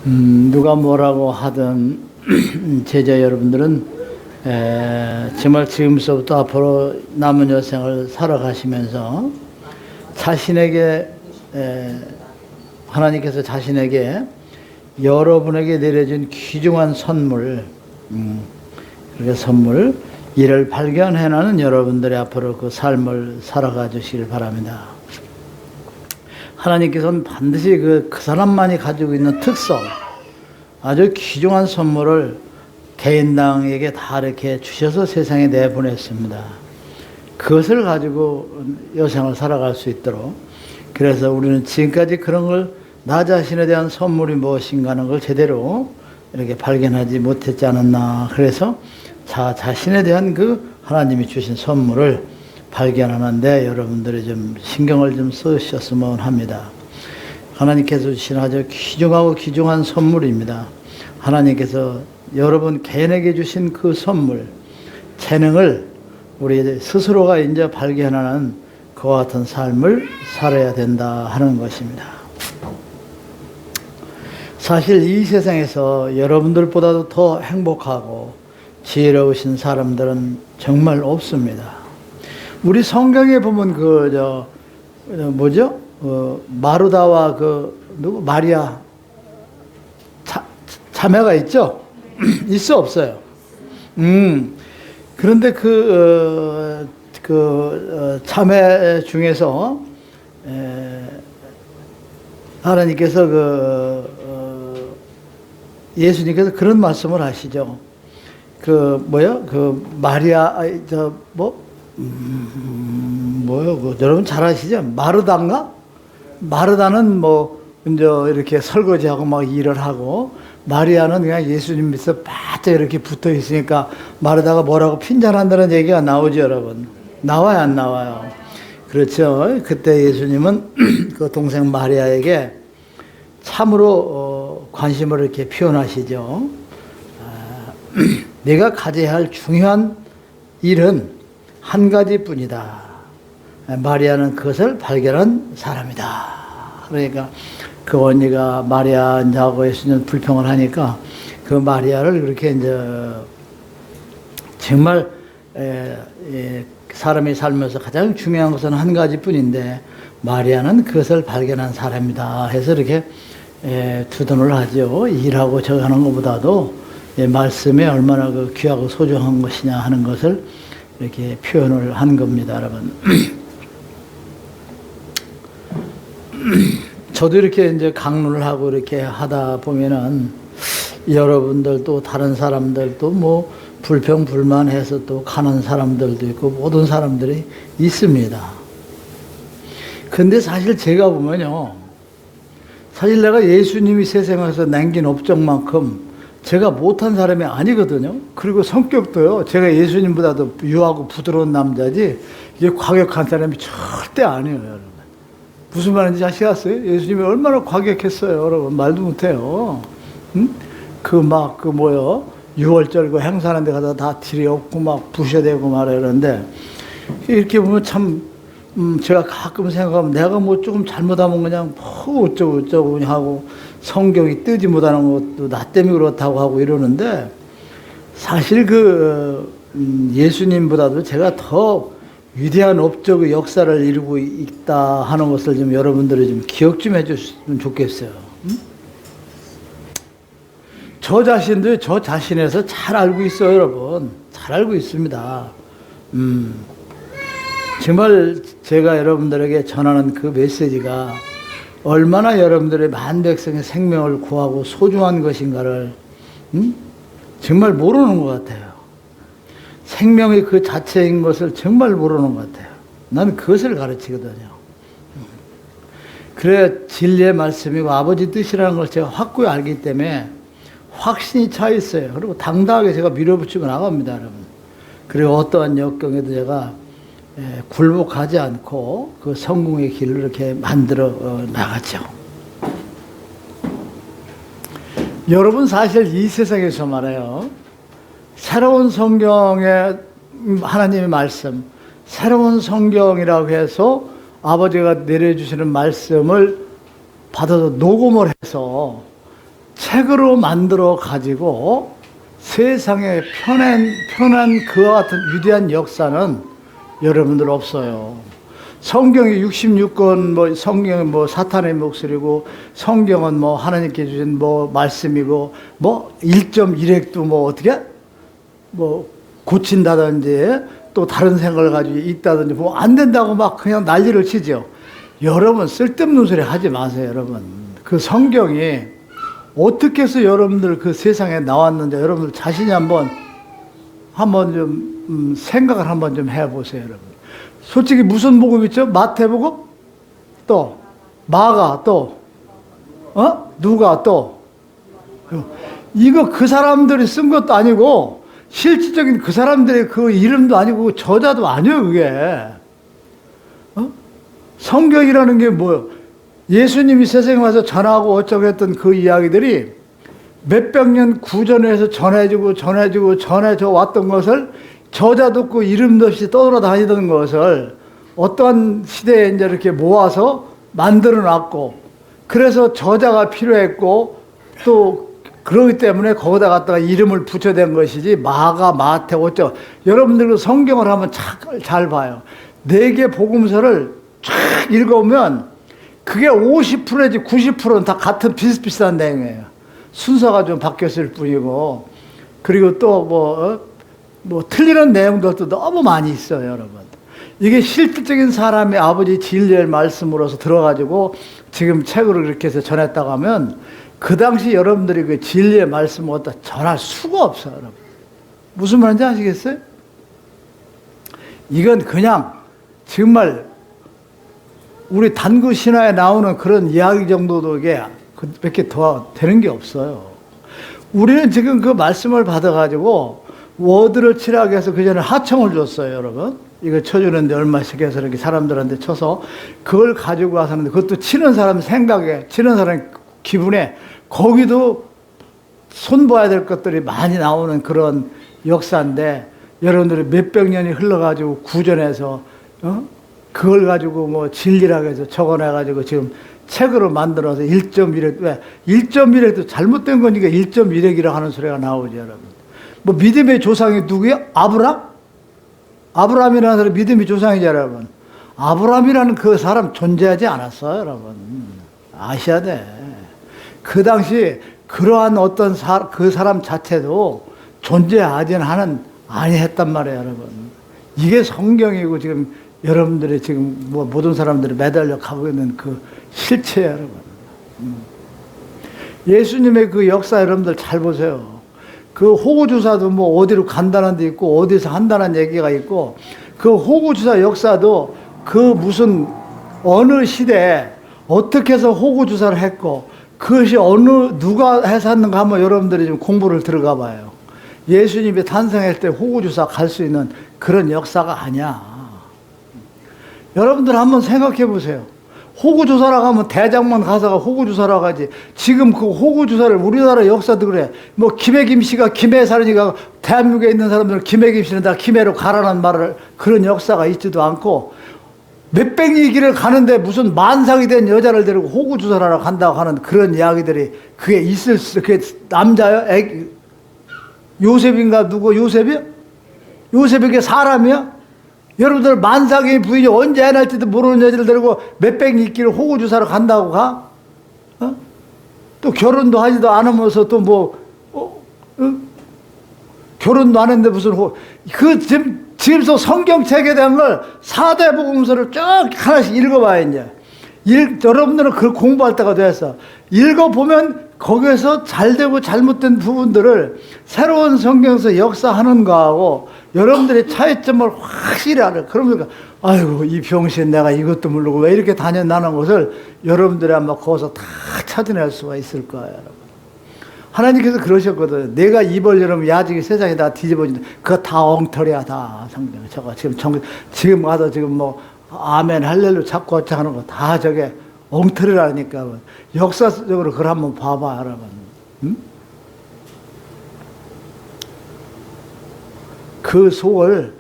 누가 뭐라고 하든 제자 여러분들은 정말 지금서부터 앞으로 남은 여생을 살아가시면서 자신에게 하나님께서 자신에게 여러분에게 내려준 귀중한 선물, 그렇게 선물 이를 발견해내는 여러분들의 앞으로 그 삶을 살아가 주시길 바랍니다. 하나님께서는 반드시 그 사람만이 가지고 있는 특성, 아주 귀중한 선물을 개인당에게 다 이렇게 주셔서 세상에 내보냈습니다. 그것을 가지고 여생을 살아갈 수 있도록, 그래서 우리는 지금까지 그런 걸 나 자신에 대한 선물이 무엇인가 하는 걸 제대로 이렇게 발견하지 못했지 않았나. 그래서 자신에 대한 그 하나님이 주신 선물을 발견하는데 여러분들이 좀 신경을 좀 쓰셨으면 합니다. 하나님께서 주신 아주 귀중하고 귀중한 선물입니다. 하나님께서 여러분 개인에게 주신 그 선물, 재능을 우리 스스로가 이제 발견하는 그와 같은 삶을 살아야 된다 하는 것입니다. 사실 이 세상에서 여러분들보다도 더 행복하고 지혜로우신 사람들은 정말 없습니다. 우리 성경에 보면 마르다와 마리아 자매가 있죠? 있어 없어요? 그런데 자매 중에서 하나님께서 예수님께서 그런 말씀을 하시죠. 마리아 여러분 잘 아시죠? 마르다인가? 마르다는 이제 이렇게 설거지하고 막 일을 하고, 마리아는 그냥 예수님 밑에 바짝 이렇게 붙어 있으니까 마르다가 뭐라고 핀잔한다는 얘기가 나오죠, 여러분. 나와요, 안 나와요? 그렇죠. 그때 예수님은 그 동생 마리아에게 참으로 관심을 이렇게 표현하시죠. 내가 가져야 할 중요한 일은 한 가지뿐이다. 마리아는 그것을 발견한 사람이다. 그러니까 그 언니가 마리아하고 예수님 불평을 하니까 그 마리아를 그렇게 이제 정말 사람이 살면서 가장 중요한 것은 한 가지뿐인데 마리아는 그것을 발견한 사람이다 해서 이렇게 두둔을 하죠. 일하고 저거 하는 것보다도 말씀에 얼마나 그 귀하고 소중한 것이냐 하는 것을 이렇게 표현을 한 겁니다, 여러분. 저도 이렇게 이제 강론을 하고 이렇게 하다 보면은 여러분들도 다른 사람들도 불평 불만해서 또 가는 사람들도 있고 모든 사람들이 있습니다. 근데 사실 제가 보면요, 사실 내가 예수님이 세상에서 남긴 업적만큼 제가 못한 사람이 아니거든요. 그리고 성격도요, 제가 예수님보다도 유하고 부드러운 남자지 이게 과격한 사람이 절대 아니에요, 여러분. 무슨 말인지 아시겠어요? 예수님이 얼마나 과격했어요, 여러분. 말도 못해요. 응? 유월절 행사하는 데 가서 다 딜이 없고 막 부셔대고 말해요. 그런데 이렇게 보면 참 제가 가끔 생각하면 내가 조금 잘못하면 그냥 어쩌고 그냥 하고 성경이 뜨지 못하는 것도 나 때문에 그렇다고 하고 이러는데, 사실 예수님보다도 제가 더 위대한 업적의 역사를 이루고 있다 하는 것을 좀 여러분들이 좀 기억 좀 해주시면 좋겠어요. 저 자신도 저 자신에서 잘 알고 있어요, 여러분. 잘 알고 있습니다. 정말 제가 여러분들에게 전하는 그 메시지가 얼마나 여러분들의 만백성의 생명을 구하고 소중한 것인가를 정말 모르는 것 같아요. 생명의 그 자체인 것을 정말 모르는 것 같아요. 나는 그것을 가르치거든요. 그래 진리의 말씀이고 아버지 뜻이라는 걸 제가 확고히 알기 때문에 확신이 차 있어요. 그리고 당당하게 제가 밀어붙이고 나갑니다, 여러분. 그리고 어떠한 역경에도 제가 굴복하지 않고 그 성공의 길을 이렇게 만들어 나갔죠. 여러분, 사실 이 세상에서 말해요, 새로운 성경의 하나님의 말씀, 새로운 성경이라고 해서 아버지가 내려주시는 말씀을 받아서 녹음을 해서 책으로 만들어 가지고 세상에 편한 그와 같은 위대한 역사는 여러분들 없어요. 성경이 66권, 성경은 사탄의 목소리고, 성경은 하나님께 주신 말씀이고, 1.1핵도 어떻게? 고친다든지, 또 다른 생각을 가지고 있다든지, 안 된다고 막 그냥 난리를 치죠. 여러분, 쓸데없는 소리 하지 마세요, 여러분. 그 성경이 어떻게 해서 여러분들 그 세상에 나왔는지, 여러분들 자신이 한번 좀, 생각을 한번 좀 해보세요, 여러분. 솔직히 무슨 복음 있죠? 마태복음? 또, 마가 또, 누가 또. 이거 그 사람들이 쓴 것도 아니고, 실질적인 그 사람들의 그 이름도 아니고, 저자도 아니에요, 그게. 성경이라는 게 뭐예요? 예수님이 세상에 와서 전하고 어쩌고 했던 그 이야기들이 몇백 년 구전에서 전해져 왔던 것을 저자도 없고 이름도 없이 떠돌아다니던 것을 어떠한 시대에 이제 이렇게 모아서 만들어 놨고, 그래서 저자가 필요했고, 또 그러기 때문에 거기다 갖다가 이름을 붙여댄 것이지, 마가, 마태, 어쩌고. 여러분들 그 성경을 한번 잘 봐요. 4개 복음서를 쫙 읽어보면 그게 50% 내지 90%는 다 같은 비슷비슷한 내용이에요. 순서가 좀 바뀌었을 뿐이고, 그리고 또 틀리는 내용들도 너무 많이 있어요, 여러분. 이게 실질적인 사람의 아버지 진리의 말씀으로서 들어가지고 지금 책으로 이렇게 해서 전했다고 하면, 그 당시 여러분들이 그 진리의 말씀을 갖다 전할 수가 없어요, 여러분. 무슨 말인지 아시겠어요? 이건 그냥 정말 우리 단구 신화에 나오는 그런 이야기 정도도 이게 그렇게 더 되는 게 없어요. 우리는 지금 그 말씀을 받아가지고 워드를 칠하게 해서 그 전에 하청을 줬어요, 여러분. 이거 쳐주는데 얼마씩 해서 이렇게 사람들한테 쳐서 그걸 가지고 와서 하는데, 그것도 치는 사람 생각에, 치는 사람 기분에, 거기도 손봐야 될 것들이 많이 나오는 그런 역사인데, 여러분들이 몇백 년이 흘러가지고 구전해서, 그걸 가지고 진리라고 해서 적어내가지고 지금 책으로 만들어서 1.1핵, 왜? 1.1핵도 잘못된 거니까 1.1핵이라고 하는 소리가 나오죠, 여러분. 믿음의 조상이 누구야? 아브라함이라는 사람이 믿음의 조상이죠, 여러분. 아브라함이라는 그 사람 존재하지 않았어요, 여러분. 아셔야 돼. 그 당시 그러한 어떤 그 사람 자체도 존재하지는 아니했단 말이에요, 여러분. 이게 성경이고 지금 여러분들이 지금 모든 사람들이 매달려 가고 있는 그 실체예요, 여러분. 예수님의 그 역사 여러분들 잘 보세요. 그 호구주사도 어디로 간다는 데 있고, 어디서 한다는 얘기가 있고, 그 호구주사 역사도 그 무슨 어느 시대에 어떻게 해서 호구주사를 했고, 그것이 누가 해서 했는가 한번 여러분들이 좀 공부를 들어가 봐요. 예수님이 탄생할 때 호구주사 갈 수 있는 그런 역사가 아니야. 여러분들 한번 생각해 보세요. 호구주사라고 하면 대장만 가서가 호구주사라고 하지. 지금 그 호구주사를 우리나라 역사도 그래. 김해김 씨가 김해 사니까 대한민국에 있는 사람들은 김해김 씨는 다 김해로 가라는 말을, 그런 역사가 있지도 않고, 몇백리 길을 가는데 무슨 만삭이 된 여자를 데리고 호구주사라고 간다고 하는 그런 이야기들이 그게 있을 수, 그게 남자요? 요셉인가 누구 요셉이요? 요셉이 그게 사람이야? 여러분들 만삭의 부인이 언제 애 날지도 모르는 여자를 데리고 몇백 리길을 호구주사로 간다고 가? 또 결혼도 하지도 않으면서 또 결혼도 안 했는데 무슨 지금서 성경책에 대한 걸 4대 복음서를 쭉 하나씩 읽어봐야 이제. 여러분들은 그걸 공부할 때가 됐어. 읽어보면 거기에서 잘되고 잘못된 부분들을 새로운 성경에서 역사하는 거하고 여러분들의 차이점을 확실히 알아. 그러면 아이고 이 병신 내가 이것도 모르고 왜 이렇게 다녔나는 것을 여러분들이 아마 거기서 다 찾아낼 수가 있을 거예요, 여러분. 하나님께서 그러셨거든. 내가 입을 열으면 야직이 세상에 다 뒤집어진다. 그거 다 엉터리야, 다 성경. 저거 지금 가서 지금 아멘 할렐루 자꾸 어쩌 하는 거 다 저게 엉터리라니까. 역사적으로 그걸 한번 봐봐, 여러분. 응? 그 속을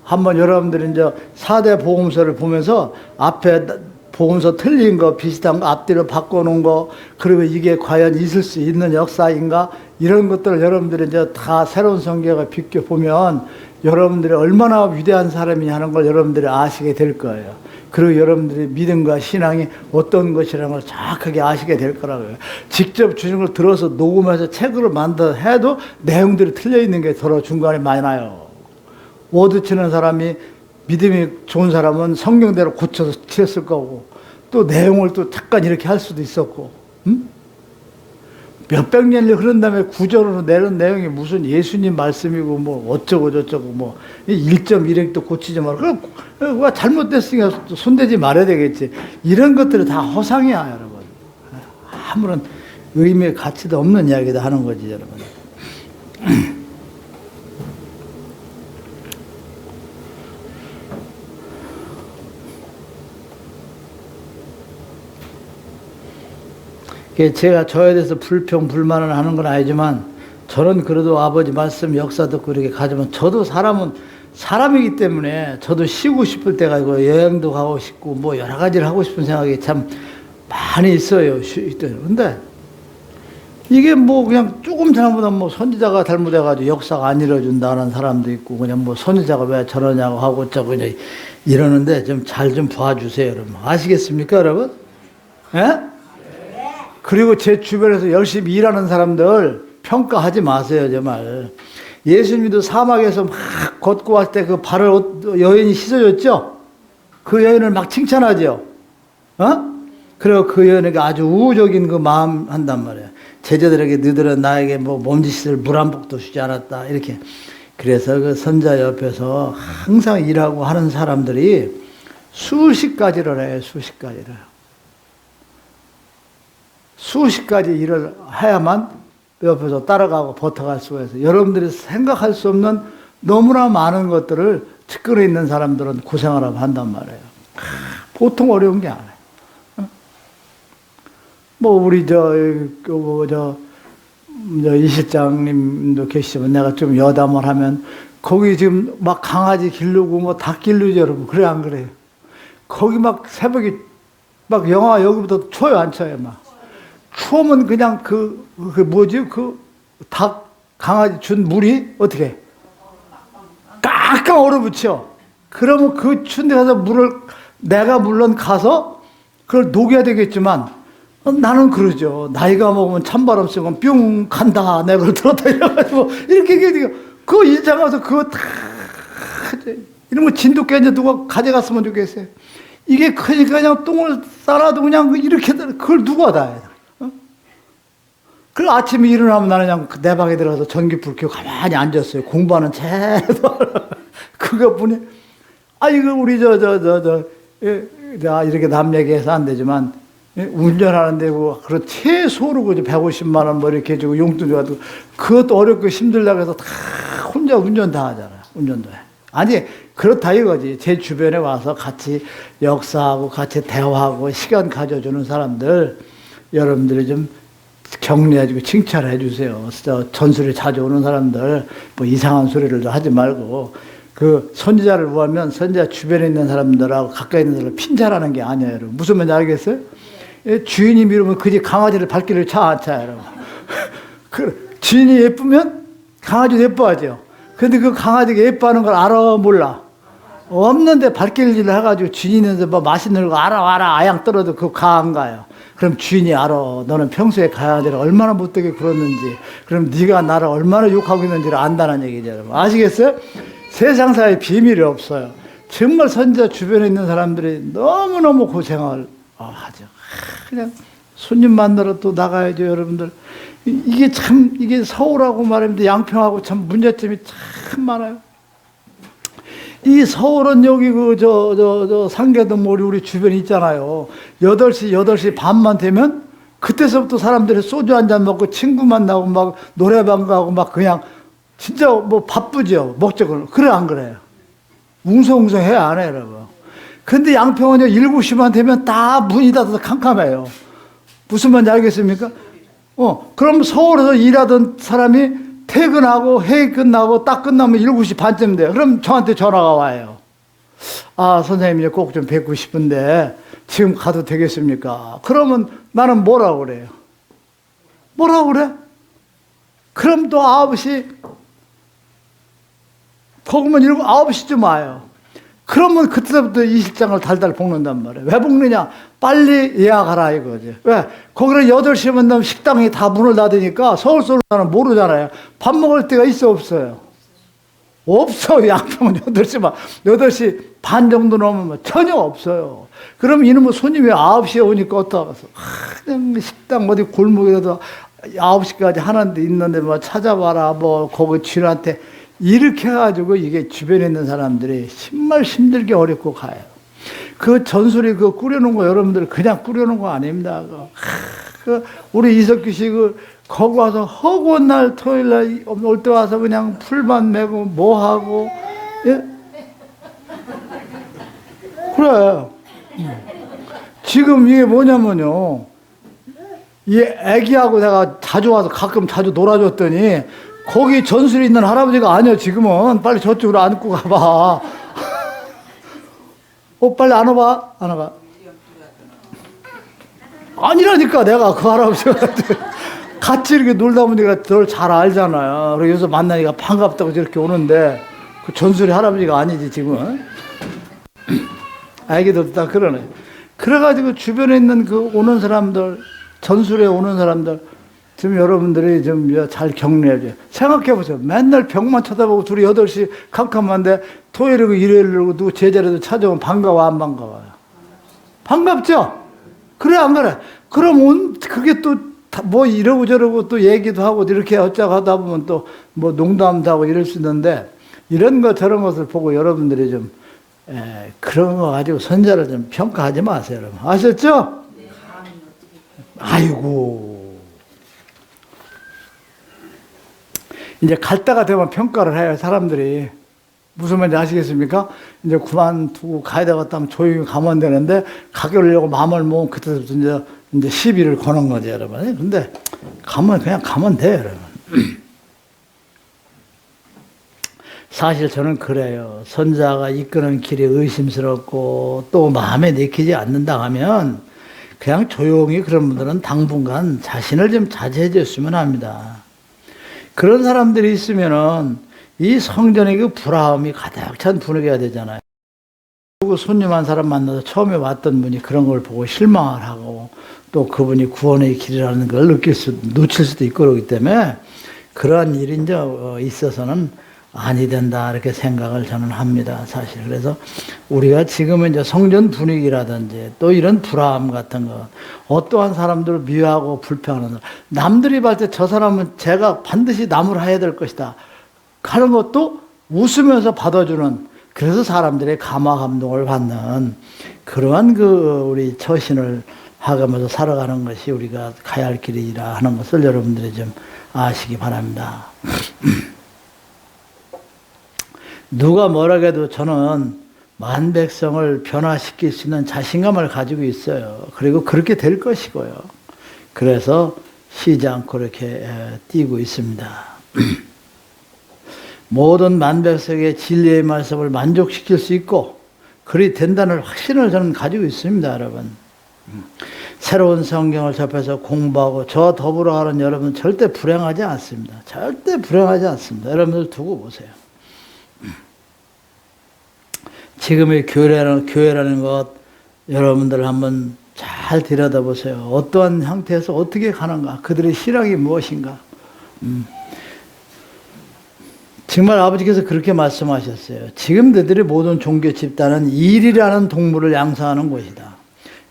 한번 여러분들이 이제 4대 복음서를 보면서 앞에 복음서 틀린 거, 비슷한 거 앞뒤로 바꿔놓은 거, 그리고 이게 과연 있을 수 있는 역사인가? 이런 것들을 여러분들이 이제 다 새로운 성경을 비껴보면 여러분들이 얼마나 위대한 사람이냐 하는 걸 여러분들이 아시게 될 거예요. 그리고 여러분들이 믿음과 신앙이 어떤 것이라는 걸 정확하게 아시게 될 거라고요. 직접 주신 걸 들어서 녹음해서 책으로 만들어 해도 내용들이 틀려 있는 게 서로 중간에 많아요. 워드 치는 사람이 믿음이 좋은 사람은 성경대로 고쳐서 튀었을 거고, 또 내용을 또 잠깐 이렇게 할 수도 있었고, 몇백 년이 흐른 다음에 구절으로 내는 내용이 무슨 예수님 말씀이고 뭐 어쩌고 저쩌고 뭐 1.1핵도 고치지 말고 그거 잘못됐으니까 손대지 말아야 되겠지. 이런 것들은 다 허상이야, 여러분. 아무런 의미의 가치도 없는 이야기도 하는 거지, 여러분. 제가 저에 대해서 불평, 불만을 하는 건 아니지만, 저는 그래도 아버지 말씀 역사 듣고 이렇게 가지만, 저도 사람이기 때문에 저도 쉬고 싶을 때가 있고, 여행도 가고 싶고, 뭐 여러 가지를 하고 싶은 생각이 참 많이 있어요. 근데 이게 뭐 그냥 조금 잘못하면 뭐 선지자가 잘못해가지고 역사가 안 이루어진다는 사람도 있고, 그냥 뭐 선지자가 왜 저러냐고 하고 저고 이러는데 좀 잘 좀 봐주세요, 여러분. 아시겠습니까, 여러분? 예? 그리고 제 주변에서 열심히 일하는 사람들 평가하지 마세요, 정말. 예수님도 사막에서 막 걷고 왔을 때 그 발을 여인이 씻어줬죠? 그 여인을 막 칭찬하죠? 그리고 그 여인에게 아주 우호적인 그 마음 한단 말이에요. 제자들에게 너희들은 나에게 뭐 몸짓을 물 한 복도 주지 않았다. 이렇게. 그래서 그 선자 옆에서 항상 일하고 하는 사람들이 수십 가지를 해요, 수십 가지를. 수십 가지 일을 해야만 옆에서 따라가고 버텨갈 수가 있어요. 여러분들이 생각할 수 없는 너무나 많은 것들을 측근에 있는 사람들은 고생을 하고 한단 말이에요. 보통 어려운 게 아니에요. 뭐 우리 이 실장님도 계시지만 내가 좀 여담을 하면 거기 지금 막 강아지 기르고 뭐 닭 기르죠, 여러분. 그래 안 그래요? 거기 막 새벽에 막 영하 여기부터 추워요, 안 추워요, 막. 추우면 그냥 그 닭, 강아지 준 물이 어떻게? 깡깡 얼어붙여. 그러면 그 추운 데 가서 내가 물론 가서 그걸 녹여야 되겠지만, 나는 그러죠. 나이가 먹으면 찬바람 쐬면 뿅 간다. 내가 그걸 들었다 이래가지고, 이렇게 얘기해요. 그거 일장 가서 그거 다, 이런 거 진돗개 이제 누가 가져갔으면 좋겠어요. 이게 크니까 그냥 똥을 싸놔도 그냥 이렇게, 그걸 누가 다 해. 그 아침에 일어나면 나는 그냥 내 방에 들어가서 전기불 켜고 가만히 앉았어요. 공부하는 채도. 그것뿐이. 이거 우리 이렇게 남 얘기해서 안 되지만, 운전하는데, 그런 최소로 150만 원 뭐 이렇게 해주고 용돈 줘가지고, 그것도 어렵고 힘들다고 해서 다 혼자 운전 다 하잖아요. 운전도 해. 아니, 그렇다 이거지. 제 주변에 와서 같이 역사하고 같이 대화하고 시간 가져주는 사람들, 여러분들이 좀 격려해주고 칭찬해 주세요. 전술에 자주 오는 사람들 뭐 이상한 소리를 하지 말고, 그 선지자를 구하면 선지자 주변에 있는 사람들하고 가까이 있는 사람을 핀잔하는 게 아니에요, 여러분. 무슨 말인지 알겠어요? 주인이 미루면 그 집 강아지를 발길을 차 여러분. 그 주인이 예쁘면 강아지도 예뻐하죠. 근데 그 강아지가 예뻐하는 걸 알아, 몰라? 없는데 발길질을 해가지고 주인이 있는데 뭐 맛있는 거 알아 아양 떨어도 그거 가 안 가요. 그럼 주인이 알아. 너는 평소에 강아지를 얼마나 못되게 굴었는지, 그럼 네가 나를 얼마나 욕하고 있는지를 안다는 얘기죠, 여러분. 아시겠어요? 세상사에 비밀이 없어요. 정말 선지자 주변에 있는 사람들이 너무너무 고생을 하죠. 그냥 손님 만나러 또 나가야죠, 여러분들. 이게 서울하고 말하면 양평하고 참 문제점이 참 많아요. 이 서울은 여기 상계동 우리 주변에 있잖아요. 8시 반만 되면 그때서부터 사람들이 소주 한잔 먹고 친구 만나고 막 노래방 가고 막 그냥 진짜 뭐 바쁘죠. 목적으로. 그래, 안 그래요? 웅성웅성 해야 안 해요, 여러분. 근데 양평은요, 7시만 되면 다 문이 닫아서 캄캄해요. 무슨 말인지 알겠습니까? 그럼 서울에서 일하던 사람이 퇴근하고 회의 끝나고 딱 끝나면 7시 반쯤 돼요. 그럼 저한테 전화가 와요. 아, 선생님, 꼭 좀 뵙고 싶은데, 지금 가도 되겠습니까? 그러면 나는 뭐라고 그래요? 뭐라고 그래? 그럼 또 9시, 복으면 9시쯤 와요. 그러면 그때부터 이 실장을 달달 볶는단 말이에요. 왜 볶느냐? 빨리 예약하라 이거지. 왜? 거기는 8시면 되면 식당이 다 문을 닫으니까 서울 사람은 모르잖아요. 밥 먹을 때가 있어 없어요? 없어요. 양평은 8시 반 정도 넘으면 전혀 없어요. 그럼 이놈의 손님이 9시에 오니까 어떡하겠어? 그냥 식당 어디 골목에도 9시까지 하는 데 있는데 뭐 찾아봐라 뭐 거기 주인한테 이렇게 해가지고 이게 주변에 있는 사람들이 정말 힘들게 어렵고 가요. 그 전술이 그 꾸려놓은 거 여러분들 그냥 꾸려놓은 거 아닙니다. 우리 이석규 씨 거기 와서 허구한 날 토요일 날 올 때 와서 그냥 풀만 메고 뭐 하고 예? 그래. 지금 이게 뭐냐면요. 이 애기하고 내가 가끔 자주 놀아줬더니 거기 전술이 있는 할아버지가 아니야 지금은. 빨리 저쪽으로 안고 가봐. 빨리 안아봐. 안아봐. 아니라니까 내가 그 할아버지가 같이 이렇게 놀다 보니까 널 잘 알잖아요. 그래서 여기서 만나니까 반갑다고 저렇게 오는데 그 전술이 할아버지가 아니지 지금은. 애기들도 다 그러네. 그래가지고 주변에 있는 그 오는 사람들, 전술에 오는 사람들 좀 여러분들이 좀 잘 격려해줘요. 생각해보세요. 맨날 벽만 쳐다보고 둘이 8시 캄캄한데 토요일이고 일요일이고 누구 제자리도 찾아오면 반가워 안 반가워요? 반갑죠? 그래 안 그래? 그럼 그게 또 뭐 이러고 저러고 또 얘기도 하고 이렇게 어쩌고 하다 보면 또 뭐 농담도 하고 이럴 수 있는데 이런 거 저런 것을 보고 여러분들이 좀 그런 거 가지고 선자를 좀 평가하지 마세요. 여러분. 아셨죠? 네. 아이고. 이제 갈 때가 되면 평가를 해요, 사람들이. 무슨 말인지 아시겠습니까? 이제 그만두고 가야 되겠다 하면 조용히 가면 되는데, 가려고 마음을 먹으면 그때부터 이제 시비를 거는 거죠, 여러분. 근데 그냥 가면 돼요, 여러분. 사실 저는 그래요. 선자가 이끄는 길이 의심스럽고 또 마음에 내키지 않는다 하면 그냥 조용히 그런 분들은 당분간 자신을 좀 자제해 줬으면 합니다. 그런 사람들이 있으면은 이 성전의 그 불화음이 가득 찬 분위기가 되잖아요. 그리고 손님 한 사람 만나서 처음에 왔던 분이 그런 걸 보고 실망을 하고 또 그분이 구원의 길이라는 걸 놓칠 수도 있고 그러기 때문에 그러한 일이 이제 있어서는 아니 된다 이렇게 생각을 저는 합니다. 사실. 그래서 우리가 지금은 이제 성전 분위기라든지 또 이런 불화함 같은 거 어떠한 사람들을 미워하고 불평하는 남들이 봤을 때 저 사람은 제가 반드시 남을 해야 될 것이다 하는 것도 웃으면서 받아주는 그래서 사람들의 감화 감동을 받는 그러한 우리 처신을 하면서 살아가는 것이 우리가 가야 할 길이라 하는 것을 여러분들이 좀 아시기 바랍니다. 누가 뭐라 해도 저는 만백성을 변화시킬 수 있는 자신감을 가지고 있어요. 그리고 그렇게 될 것이고요. 그래서 쉬지 않고 이렇게 뛰고 있습니다. 모든 만백성의 진리의 말씀을 만족시킬 수 있고 그리 된다는 확신을 저는 가지고 있습니다, 여러분. 새로운 성경을 접해서 공부하고 저 더불어 가는 여러분 절대 불행하지 않습니다. 절대 불행하지 않습니다. 여러분들 두고 보세요. 지금의 교회라는 것 여러분들 한번 잘 들여다보세요. 어떠한 형태에서 어떻게 가는가? 그들의 신앙이 무엇인가? 정말 아버지께서 그렇게 말씀하셨어요. 지금 너희들의 모든 종교 집단은 일이라는 동물을 양성하는 곳이다.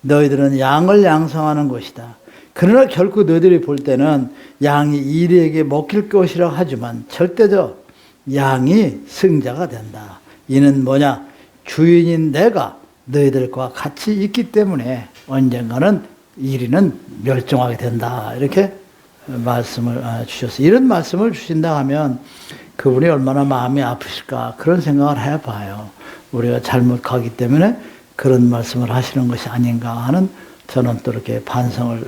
너희들은 양을 양성하는 곳이다. 그러나 결코 너희들이 볼 때는 양이 일에게 먹힐 것이라 하지만 절대적 양이 승자가 된다. 이는 뭐냐? 주인인 내가 너희들과 같이 있기 때문에 언젠가는 일이는 멸종하게 된다. 이렇게 말씀을 주셨어요. 이런 말씀을 주신다 하면 그분이 얼마나 마음이 아프실까 그런 생각을 해봐요. 우리가 잘못 가기 때문에 그런 말씀을 하시는 것이 아닌가 하는 저는 또 이렇게 반성을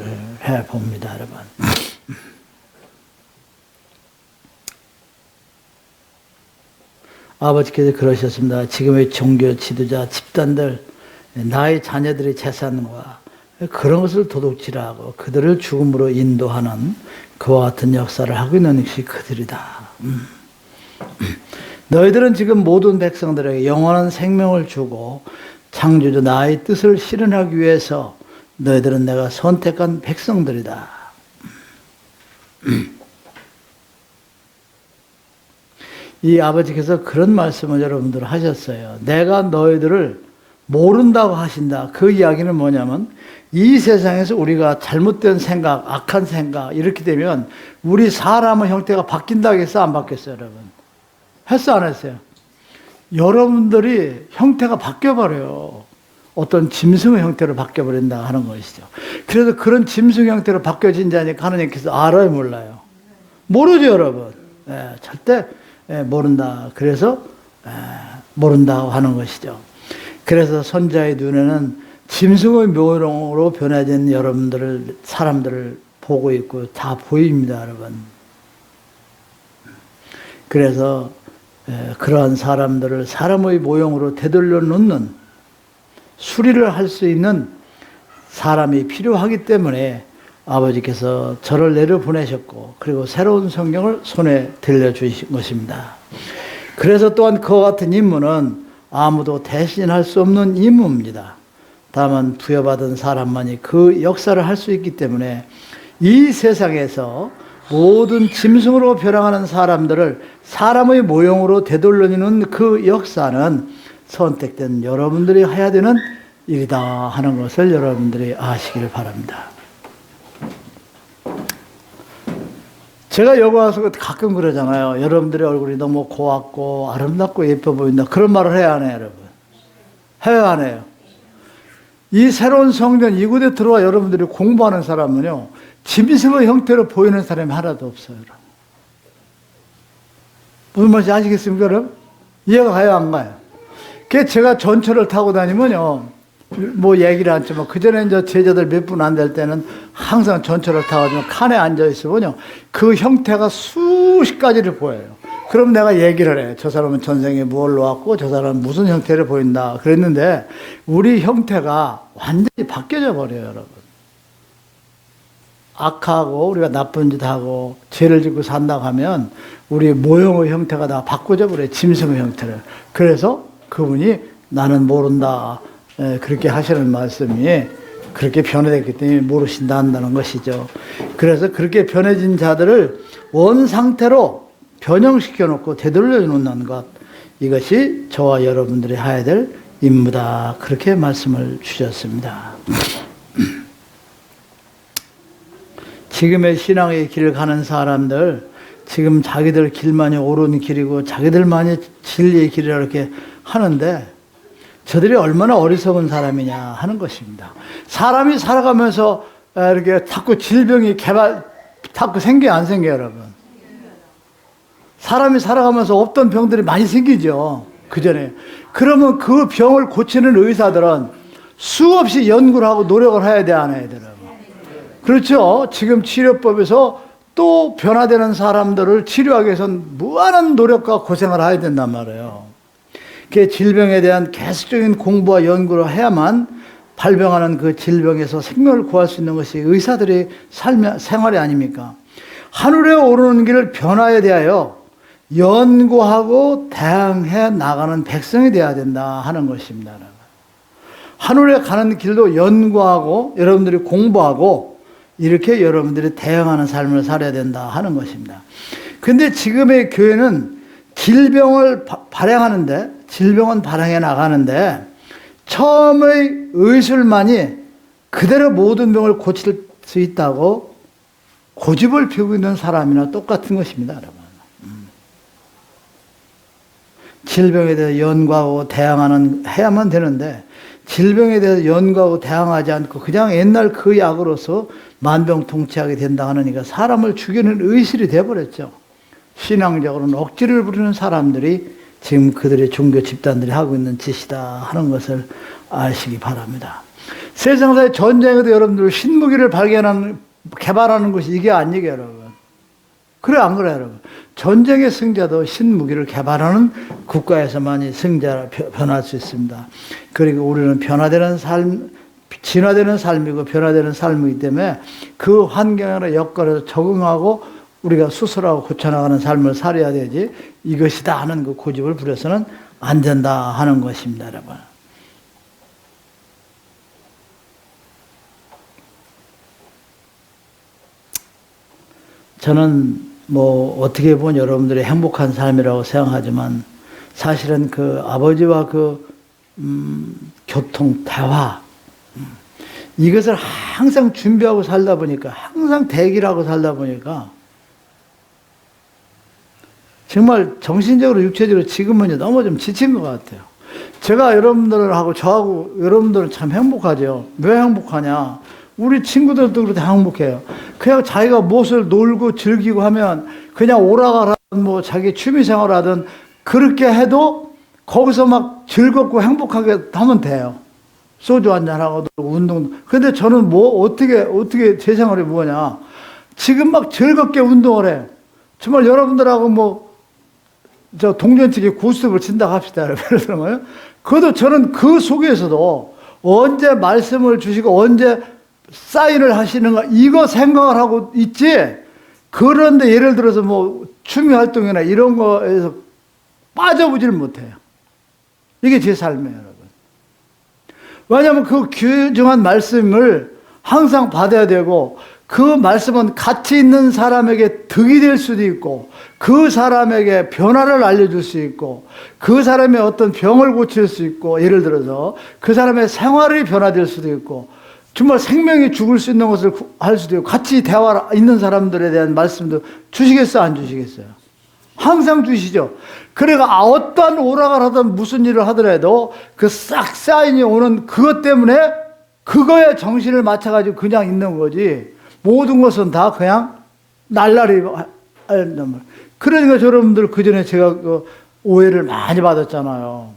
해봅니다, 여러분. 아버지께서 그러셨습니다. 지금의 종교 지도자 집단들, 나의 자녀들의 재산과 그런 것을 도둑질하고 그들을 죽음으로 인도하는 그와 같은 역사를 하고 있는 것이 그들이다. 너희들은 지금 모든 백성들에게 영원한 생명을 주고 창조주 나의 뜻을 실현하기 위해서 너희들은 내가 선택한 백성들이다. 이 아버지께서 그런 말씀을 여러분들 하셨어요. 내가 너희들을 모른다고 하신다. 그 이야기는 뭐냐면 이 세상에서 우리가 잘못된 생각, 악한 생각 이렇게 되면 우리 사람의 형태가 바뀐다고 했어? 안 바뀌었어요, 여러분? 했어, 안 했어요? 여러분들이 형태가 바뀌어버려요. 어떤 짐승의 형태로 바뀌어버린다 하는 것이죠. 그래서 그런 짐승 형태로 바뀌어진 자니까 하나님께서 알아요, 몰라요? 모르죠, 여러분. 절대 모른다. 그래서 모른다고 하는 것이죠. 그래서 선자의 눈에는 짐승의 묘롱으로 변해진 여러분들을, 사람들을 보고 있고 다 보입니다, 여러분. 그래서 그러한 사람들을 사람의 모형으로 되돌려 놓는 수리를 할 수 있는 사람이 필요하기 때문에 아버지께서 저를 내려보내셨고 그리고 새로운 성경을 손에 들려주신 것입니다. 그래서 또한 그와 같은 임무는 아무도 대신할 수 없는 임무입니다. 다만 부여받은 사람만이 그 역사를 할 수 있기 때문에 이 세상에서 모든 짐승으로 변화하는 사람들을 사람의 모형으로 되돌려주는 그 역사는 선택된 여러분들이 해야 되는 일이다 하는 것을 여러분들이 아시기를 바랍니다. 제가 여기 와서 가끔 그러잖아요. 여러분들의 얼굴이 너무 고왔고 아름답고 예뻐 보인다. 그런 말을 해야 하네요, 여러분. 해야 하네요. 이 새로운 성전 이곳에 들어와 여러분들이 공부하는 사람은요, 짐승의 형태로 보이는 사람이 하나도 없어요. 여러분. 무슨 말인지 아시겠습니까, 여러분? 이해가 가요, 안 가요? 그게 제가 전철을 타고 다니면요, 뭐 얘기를 안 했지만, 그전에 이제 제자들 몇 분 안 될 때는 항상 전철을 타가지고 칸에 앉아있으면요, 그 형태가 수십 가지를 보여요. 그럼 내가 얘기를 해. 저 사람은 전생에 뭘로 왔고, 저 사람은 무슨 형태를 보인다. 그랬는데, 우리 형태가 완전히 바뀌어져 버려요, 여러분. 악하고, 우리가 나쁜 짓 하고, 죄를 짓고 산다고 하면, 우리 모형의 형태가 다 바꿔져 버려요. 짐승의 형태를. 그래서 그분이 나는 모른다. 그렇게 하시는 말씀이 그렇게 변해졌기 때문에 모르신다 한다는 것이죠. 그래서 그렇게 변해진 자들을 원상태로 변형시켜 놓고 되돌려 놓는 것, 이것이 저와 여러분들이 해야 될 임무다. 그렇게 말씀을 주셨습니다. 지금의 신앙의 길을 가는 사람들, 지금 자기들 길만이 옳은 길이고 자기들만이 진리의 길이라 이렇게 하는데, 저들이 얼마나 어리석은 사람이냐 하는 것입니다. 사람이 살아가면서 이렇게 자꾸 질병이 자꾸 생겨요, 안 생겨요, 여러분? 사람이 살아가면서 없던 병들이 많이 생기죠, 그전에. 그러면 그 병을 고치는 의사들은 수없이 연구를 하고 노력을 해야 돼, 안 해야 돼요? 그렇죠? 지금 치료법에서 또 변화되는 사람들을 치료하기 위해서는 무한한 노력과 고생을 해야 된단 말이에요. 그 질병에 대한 계속적인 공부와 연구를 해야만 발병하는 그 질병에서 생명을 구할 수 있는 것이 의사들의 생활이 아닙니까? 하늘에 오르는 길을 변화에 대하여 연구하고 대항해 나가는 백성이 되어야 된다 하는 것입니다. 하늘에 가는 길도 연구하고 여러분들이 공부하고 이렇게 여러분들이 대응하는 삶을 살아야 된다 하는 것입니다. 근데 지금의 교회는 질병을 발행하는데, 질병은 발행해 나가는데, 처음의 의술만이 그대로 모든 병을 고칠 수 있다고 고집을 피우고 있는 사람이나 똑같은 것입니다, 여러분. 질병에 대해서 연구하고 해야만 되는데, 질병에 대해서 연구하고 대항하지 않고 그냥 옛날 그 약으로서 만병통치하게 된다 하니까 사람을 죽이는 의술이 되어버렸죠. 신앙적으로는 억지를 부리는 사람들이 지금 그들의 종교 집단들이 하고 있는 짓이다 하는 것을 아시기 바랍니다. 세상사의 전쟁에도 여러분들 신무기를 개발하는 것이 이게 아니에요, 여러분. 그래, 안 그래, 여러분? 전쟁의 승자도 신무기를 개발하는 국가에서만이 승자로 변할 수 있습니다. 그리고 우리는 변화되는 삶, 진화되는 삶이고 변화되는 삶이기 때문에 그 환경이나 여건에 적응하고 우리가 수술하고 고쳐나가는 삶을 살아야 되지, 이것이다 하는 그 고집을 부려서는 안 된다 하는 것입니다, 여러분. 저는 뭐 어떻게 보면 여러분들이 행복한 삶이라고 생각하지만 사실은 그 아버지와 그 교통, 대화, 이것을 항상 준비하고 살다 보니까, 항상 대기를 하고 살다 보니까 정말 정신적으로 육체적으로 지금은 너무 좀 지친 것 같아요. 제가 여러분들하고 저하고 여러분들은 참 행복하죠. 왜 행복하냐? 우리 친구들도 그렇게 행복해요. 그냥 자기가 무엇을 놀고 즐기고 하면 그냥 오락가라든 뭐 자기 취미생활 하든 그렇게 해도 거기서 막 즐겁고 행복하게 하면 돼요. 소주 한잔하고 운동도. 근데 저는 뭐 어떻게 제 생활이 뭐냐. 지금 막 즐겁게 운동을 해요. 정말 여러분들하고 뭐 저 동전치기 고스톱을 친다고 합시다. 그러잖아요. 그래도 저는 그 속에서도 언제 말씀을 주시고 언제 사인을 하시는가 이거 생각을 하고 있지. 그런데 예를 들어서 뭐 취미 활동이나 이런 거에서 빠져보질 못해요. 이게 제 삶이에요, 여러분. 왜냐하면 그 귀중한 말씀을 항상 받아야 되고 그 말씀은 가치 있는 사람에게 득이 될 수도 있고 그 사람에게 변화를 알려줄 수 있고 그 사람의 어떤 병을 고칠 수 있고 예를 들어서 그 사람의 생활이 변화될 수도 있고 정말 생명이 죽을 수 있는 것을 할 수도 있고 같이 대화 있는 사람들에 대한 말씀도 주시겠어요? 안 주시겠어요? 항상 주시죠. 그러니까 어떤 오락을 하든 무슨 일을 하더라도 그 싹 사인이 오는 그것 때문에 그거에 정신을 맞춰가지고 그냥 있는 거지 모든 것은 다 그냥 날라리 한단 말이에요. 그러니까 여러분들 그전에 제가 그 오해를 많이 받았잖아요.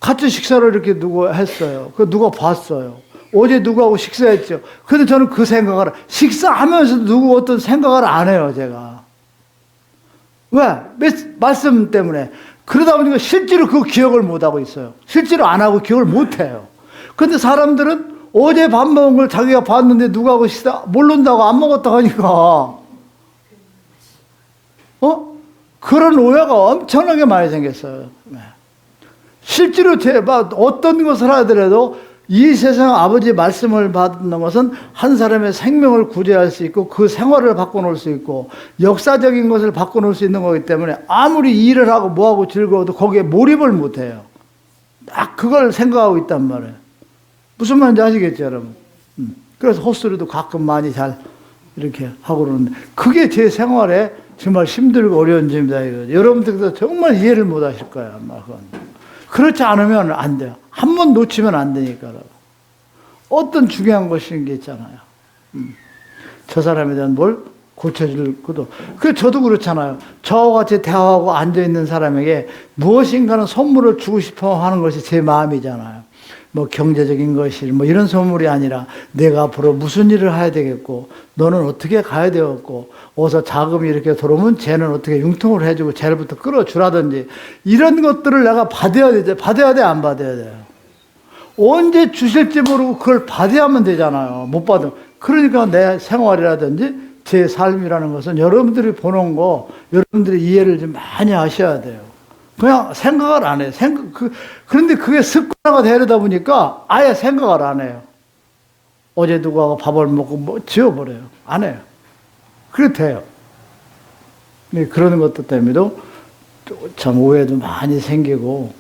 같이 식사를 이렇게 누가 했어요. 그 누가 봤어요. 어제 누구하고 식사했죠. 근데 저는 그 생각을 식사하면서 누구 어떤 생각을 안 해요, 제가. 왜? 말씀 때문에. 그러다 보니까 실제로 그 기억을 못 하고 있어요. 실제로 안 하고 기억을 못 해요. 근데 사람들은 어제 밥 먹은 걸 자기가 봤는데 누구하고 식사 모른다고 안 먹었다고 하니까 그런 오해가 엄청나게 많이 생겼어요. 실제로 제가 어떤 것을 하더라도 이 세상 아버지의 말씀을 받는 것은 한 사람의 생명을 구제할 수 있고 그 생활을 바꿔놓을 수 있고 역사적인 것을 바꿔놓을 수 있는 거기 때문에 아무리 일을 하고 뭐하고 즐거워도 거기에 몰입을 못해요. 딱 그걸 생각하고 있단 말이에요. 무슨 말인지 아시겠죠, 여러분? 그래서 헛소리도 가끔 많이 잘 이렇게 하고 그러는데 그게 제 생활에 정말 힘들고 어려운 점이다. 이거죠. 여러분들도 정말 이해를 못 하실 거예요, 아마 그건. 그렇지 않으면 안 돼요. 한 번 놓치면 안 되니까. 어떤 중요한 것인 게 있잖아요. 저 사람에 대한 뭘 고쳐줄 것도. 저도 그렇잖아요. 저와 같이 대화하고 앉아있는 사람에게 무엇인가는 선물을 주고 싶어 하는 것이 제 마음이잖아요. 뭐 경제적인 것이 뭐 이런 선물이 아니라 내가 앞으로 무슨 일을 해야 되겠고 너는 어떻게 가야 되겠고 어서 자금이 이렇게 들어오면 쟤는 어떻게 융통을 해주고 쟤를부터 끌어주라든지 이런 것들을 내가 받아야 되죠. 받아야 돼, 안 받아야 돼요? 언제 주실지 모르고 그걸 받아야만 되잖아요. 못 받으면. 그러니까 내 생활이라든지 제 삶이라는 것은 여러분들이 보는 거 여러분들이 이해를 좀 많이 하셔야 돼요. 그냥 생각을 안 해요. 그런데 그게 습관화가 되려다 보니까 아예 생각을 안 해요. 어제 누구하고 밥을 먹고 뭐 지워버려요. 안 해요. 그래 돼요. 그런 것들 때문에도 참 오해도 많이 생기고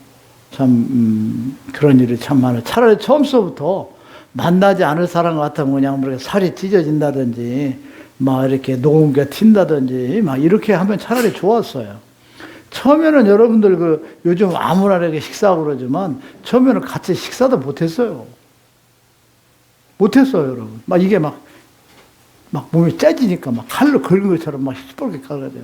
참 그런 일이 참 많아요. 차라리 처음서부터 만나지 않을 사람 같으면 그냥 뭐 살이 찢어진다든지 막 이렇게 녹음기가 튄다든지 막 이렇게 하면 차라리 좋았어요. 처음에는 여러분들 요즘 아무나 이렇게 식사하고 그러지만 처음에는 같이 식사도 못했어요. 못했어요, 여러분. 막 이게 막 몸이 째지니까 막 칼로 긁은 것처럼 막 시뻘게 깔아야 돼요.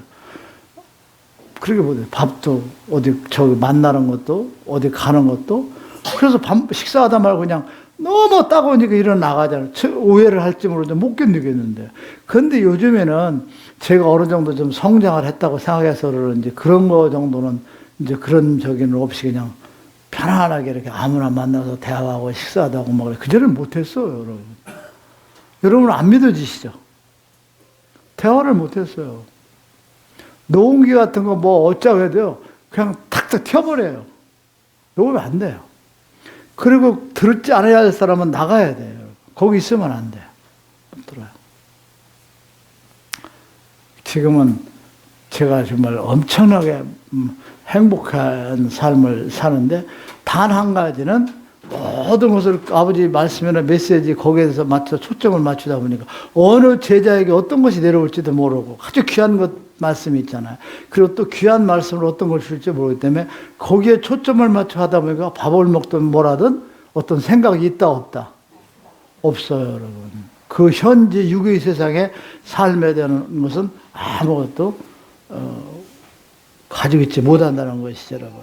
그렇게 못해요. 밥도 어디 만나는 것도 어디 가는 것도. 그래서 식사하다 말고 그냥 너무 따가우니까 일어나가잖아요. 오해를 할지 모르죠. 못 견디겠는데. 근데 요즘에는 제가 어느 정도 좀 성장을 했다고 생각해서 그러는지 그런 거 정도는 이제 그런 저기는 없이 그냥 편안하게 이렇게 아무나 만나서 대화하고 식사도 하고 막 그전에는 못했어요, 여러분. 여러분 안 믿어지시죠? 대화를 못했어요. 녹음기 같은 거 뭐 어쩌고 해야 돼요. 그냥 탁탁 튀어버려요. 녹으면 안 돼요. 그리고 들지 않아야 할 사람은 나가야 돼요. 거기 있으면 안 돼요. 들어요. 지금은 제가 정말 엄청나게 행복한 삶을 사는데 단 한 가지는 모든 것을 아버지 말씀이나 메시지 거기에서 맞춰 초점을 맞추다 보니까 어느 제자에게 어떤 것이 내려올지도 모르고 아주 귀한 것 말씀이 있잖아요. 그리고 또 귀한 말씀을 어떤 걸 줄지 모르기 때문에 거기에 초점을 맞춰 하다 보니까 밥을 먹든 뭐라든 어떤 생각이 있다 없다? 없어요, 여러분. 그 현재 육의 세상에 삶에 대한 것은 아무것도 가지고 있지 못한다는 것이죠, 여러분.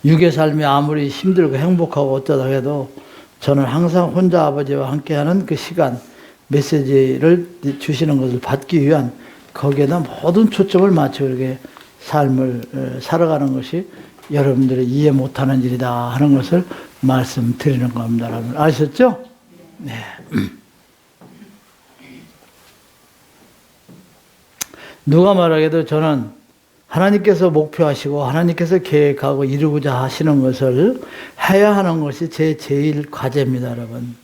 육의 삶이 아무리 힘들고 행복하고 어쩌다 해도 저는 항상 혼자 아버지와 함께하는 그 시간, 메시지를 주시는 것을 받기 위한 거기에다 모든 초점을 맞춰 이렇게 삶을 살아가는 것이 여러분들이 이해 못하는 일이다 하는 것을 말씀드리는 겁니다. 여러분 아셨죠? 네. 누가 말하기도 저는 하나님께서 목표하시고 하나님께서 계획하고 이루고자 하시는 것을 해야 하는 것이 제 제일 과제입니다, 여러분.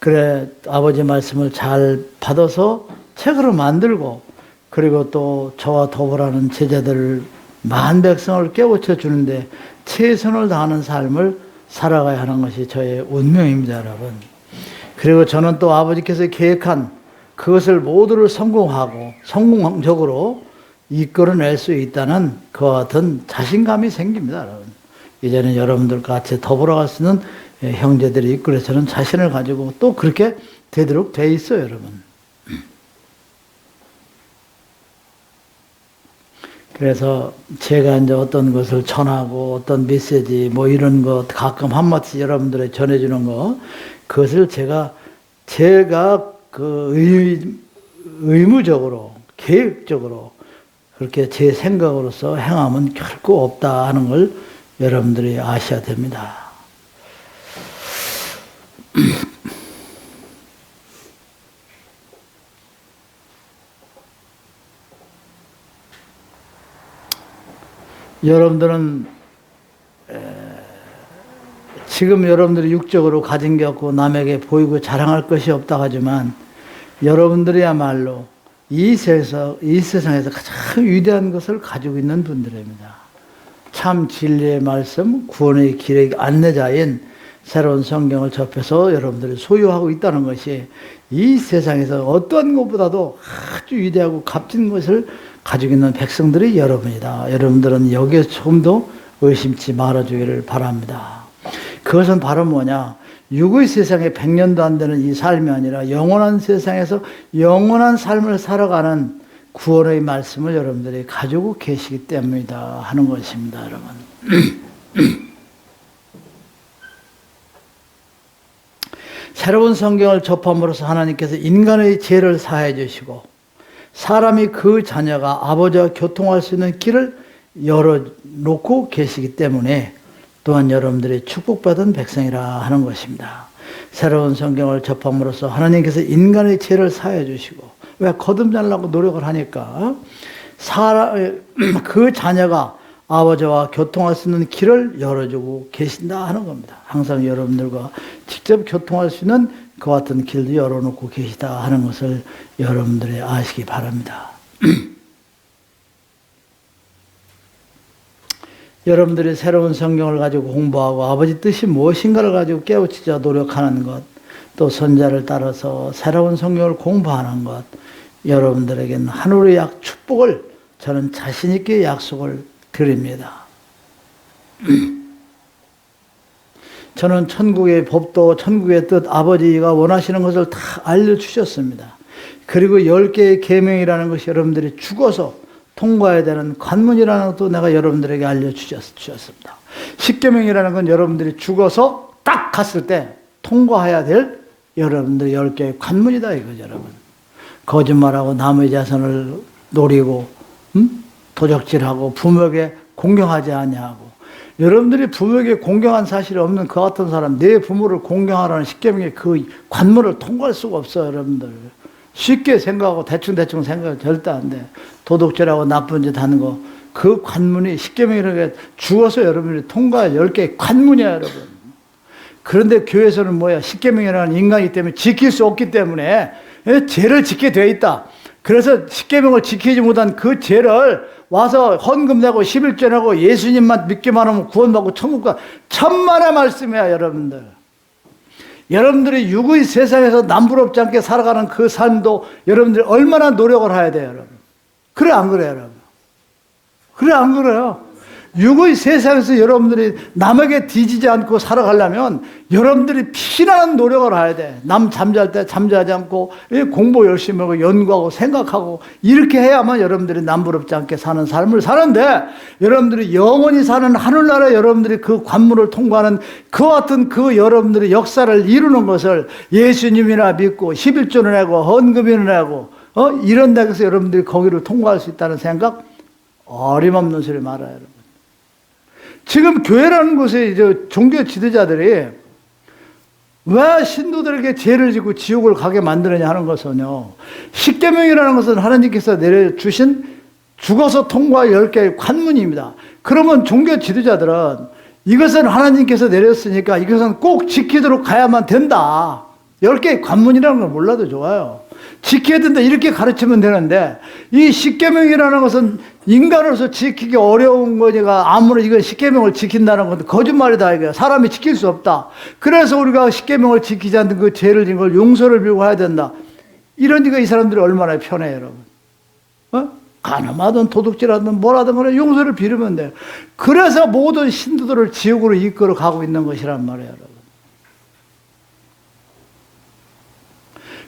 그래 아버지 말씀을 잘 받아서 책으로 만들고 그리고 또 저와 더불어하는 제자들을 만 백성을 깨우쳐 주는데 최선을 다하는 삶을 살아가야 하는 것이 저의 운명입니다, 여러분. 그리고 저는 또 아버지께서 계획한 그것을 모두를 성공하고 성공적으로 이끌어낼 수 있다는 그와 같은 자신감이 생깁니다, 여러분. 이제는 여러분들과 같이 더불어갈 수 있는 형제들이 이끌어 저는 자신을 가지고 또 그렇게 되도록 돼 있어요, 여러분. 그래서 제가 이제 어떤 것을 전하고 어떤 메시지 뭐 이런 것 가끔 한마디씩 여러분들에게 전해주는 거 그것을 제가 그 의무적으로 계획적으로 그렇게 제 생각으로서 행함은 결코 없다 하는 걸 여러분들이 아셔야 됩니다. 여러분들은 지금 여러분들이 육적으로 가진 게 없고 남에게 보이고 자랑할 것이 없다 하지만 여러분들이야말로 이 세상에서 가장 위대한 것을 가지고 있는 분들입니다. 참 진리의 말씀, 구원의 길의 안내자인 새로운 성경을 접해서 여러분들이 소유하고 있다는 것이 이 세상에서 어떤 것보다도 아주 위대하고 값진 것을 가지고 있는 백성들이 여러분이다. 여러분들은 여기에 조금 더 의심치 말아주기를 바랍니다. 그것은 바로 뭐냐? 육의 세상에 100년도 안 되는 이 삶이 아니라 영원한 세상에서 영원한 삶을 살아가는 구원의 말씀을 여러분들이 가지고 계시기 때문이다 하는 것입니다, 여러분. 새로운 성경을 접함으로써 하나님께서 인간의 죄를 사해 주시고 사람이 그 자녀가 아버지와 교통할 수 있는 길을 열어놓고 계시기 때문에 또한 여러분들이 축복받은 백성이라 하는 것입니다. 새로운 성경을 접함으로써 하나님께서 인간의 죄를 사해 주시고 왜 거듭나려고 노력을 하니까 그 자녀가 아버지와 교통할 수 있는 길을 열어주고 계신다 하는 겁니다. 항상 여러분들과 직접 교통할 수 있는 그와 같은 길도 열어놓고 계시다 하는 것을 여러분들이 아시기 바랍니다. 여러분들이 새로운 성경을 가지고 공부하고 아버지 뜻이 무엇인가를 가지고 깨우치자 노력하는 것, 또 선자를 따라서 새로운 성경을 공부하는 것, 여러분들에게는 하늘의 축복을 저는 자신 있게 약속을 드립니다. 저는 천국의 법도 천국의 뜻 아버지가 원하시는 것을 다 알려주셨습니다. 그리고 10개의 계명이라는 것이 여러분들이 죽어서 통과해야 되는 관문이라는 것도 내가 여러분들에게 알려주셨습니다. 십계명이라는 건 여러분들이 죽어서 딱 갔을 때 통과해야 될 여러분들 10개의 관문이다 이거죠, 여러분. 거짓말하고 남의 자손을 노리고 도적질하고 부모에게 공경하지 아니하고. 여러분들이 부모에게 공경한 사실이 없는 그 같은 사람, 내 부모를 공경하라는 십계명의 그 관문을 통과할 수가 없어요, 여러분들. 쉽게 생각하고 대충 생각 절대 안 돼. 도둑질하고 나쁜 짓 하는 거, 그 관문이 십계명이라는 게 죽어서 여러분들이 통과할 10개의 관문이야, 여러분. 그런데 교회에서는 뭐야? 십계명이라는 인간이기 때문에 지킬 수 없기 때문에 죄를 짓게 돼 있다. 그래서 십계명을 지키지 못한 그 죄를 와서 헌금 내고 11조 내고 예수님만 믿기만 하면 구원받고 천국 가. 천만의 말씀이야, 여러분들. 여러분들이 육의 세상에서 남부럽지 않게 살아가는 그 삶도 여러분들이 얼마나 노력을 해야 돼요, 여러분. 그래 안 그래요, 여러분? 그래 안 그래요? 육의 세상에서 여러분들이 남에게 뒤지지 않고 살아가려면 여러분들이 피나는 노력을 해야 돼. 남 잠잘 때 잠자지 않고 공부 열심히 하고 연구하고 생각하고 이렇게 해야만 여러분들이 남부럽지 않게 사는 삶을 사는데, 여러분들이 영원히 사는 하늘나라에 여러분들이 그 관문을 통과하는 그 같은 그 여러분들의 역사를 이루는 것을 예수님이나 믿고 11조를 내고 헌금이나 내고 이런 데서 여러분들이 거기를 통과할 수 있다는 생각, 어림없는 소리 말아요, 여러분. 지금 교회라는 곳에 이제 종교 지도자들이 왜 신도들에게 죄를 짓고 지옥을 가게 만드느냐 하는 것은요, 십계명이라는 것은 하나님께서 내려주신 죽어서 통과할 10개의 관문입니다. 그러면 종교 지도자들은 이것은 하나님께서 내렸으니까 이것은 꼭 지키도록 가야만 된다. 10개의 관문이라는 걸 몰라도 좋아요. 지켜야 된다 이렇게 가르치면 되는데, 이 십계명이라는 것은 인간으로서 지키기 어려운 거니까 아무리 이건 십계명을 지킨다는 건 거짓말이다 이거야. 사람이 지킬 수 없다. 그래서 우리가 십계명을 지키지 않는 그 죄를 지은 걸 용서를 빌고 해야 된다. 이러니까 이 사람들이 얼마나 편해요, 여러분. 가늠하든 도둑질하든 뭐라든 간에 용서를 빌으면 돼요. 그래서 모든 신도들을 지옥으로 이끌어 가고 있는 것이란 말이에요, 여러분.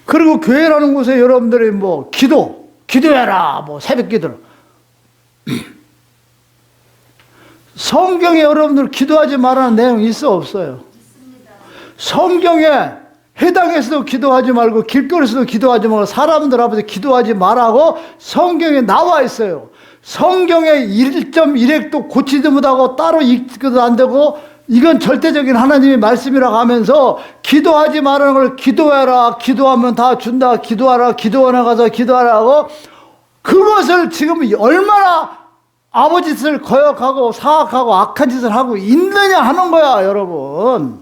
그리고 교회라는 곳에 여러분들이 뭐 기도해라, 뭐 새벽 기도를. 성경에 여러분들 기도하지 말라는 내용이 있어 없어요? 성경에 회당에서도 기도하지 말고 길거리에서도 기도하지 말고 사람들 앞에서 기도하지 말라고 성경에 나와 있어요. 성경에 1.1핵도 고치지 못하고 따로 읽기도 안 되고 이건 절대적인 하나님의 말씀이라고 하면서 기도하지 말라는 걸 기도해라, 기도하면 다 준다, 기도하라, 기도원에 가서 기도하라고, 그것을 지금 얼마나 아버지 짓을 거역하고 사악하고 악한 짓을 하고 있느냐 하는 거야, 여러분.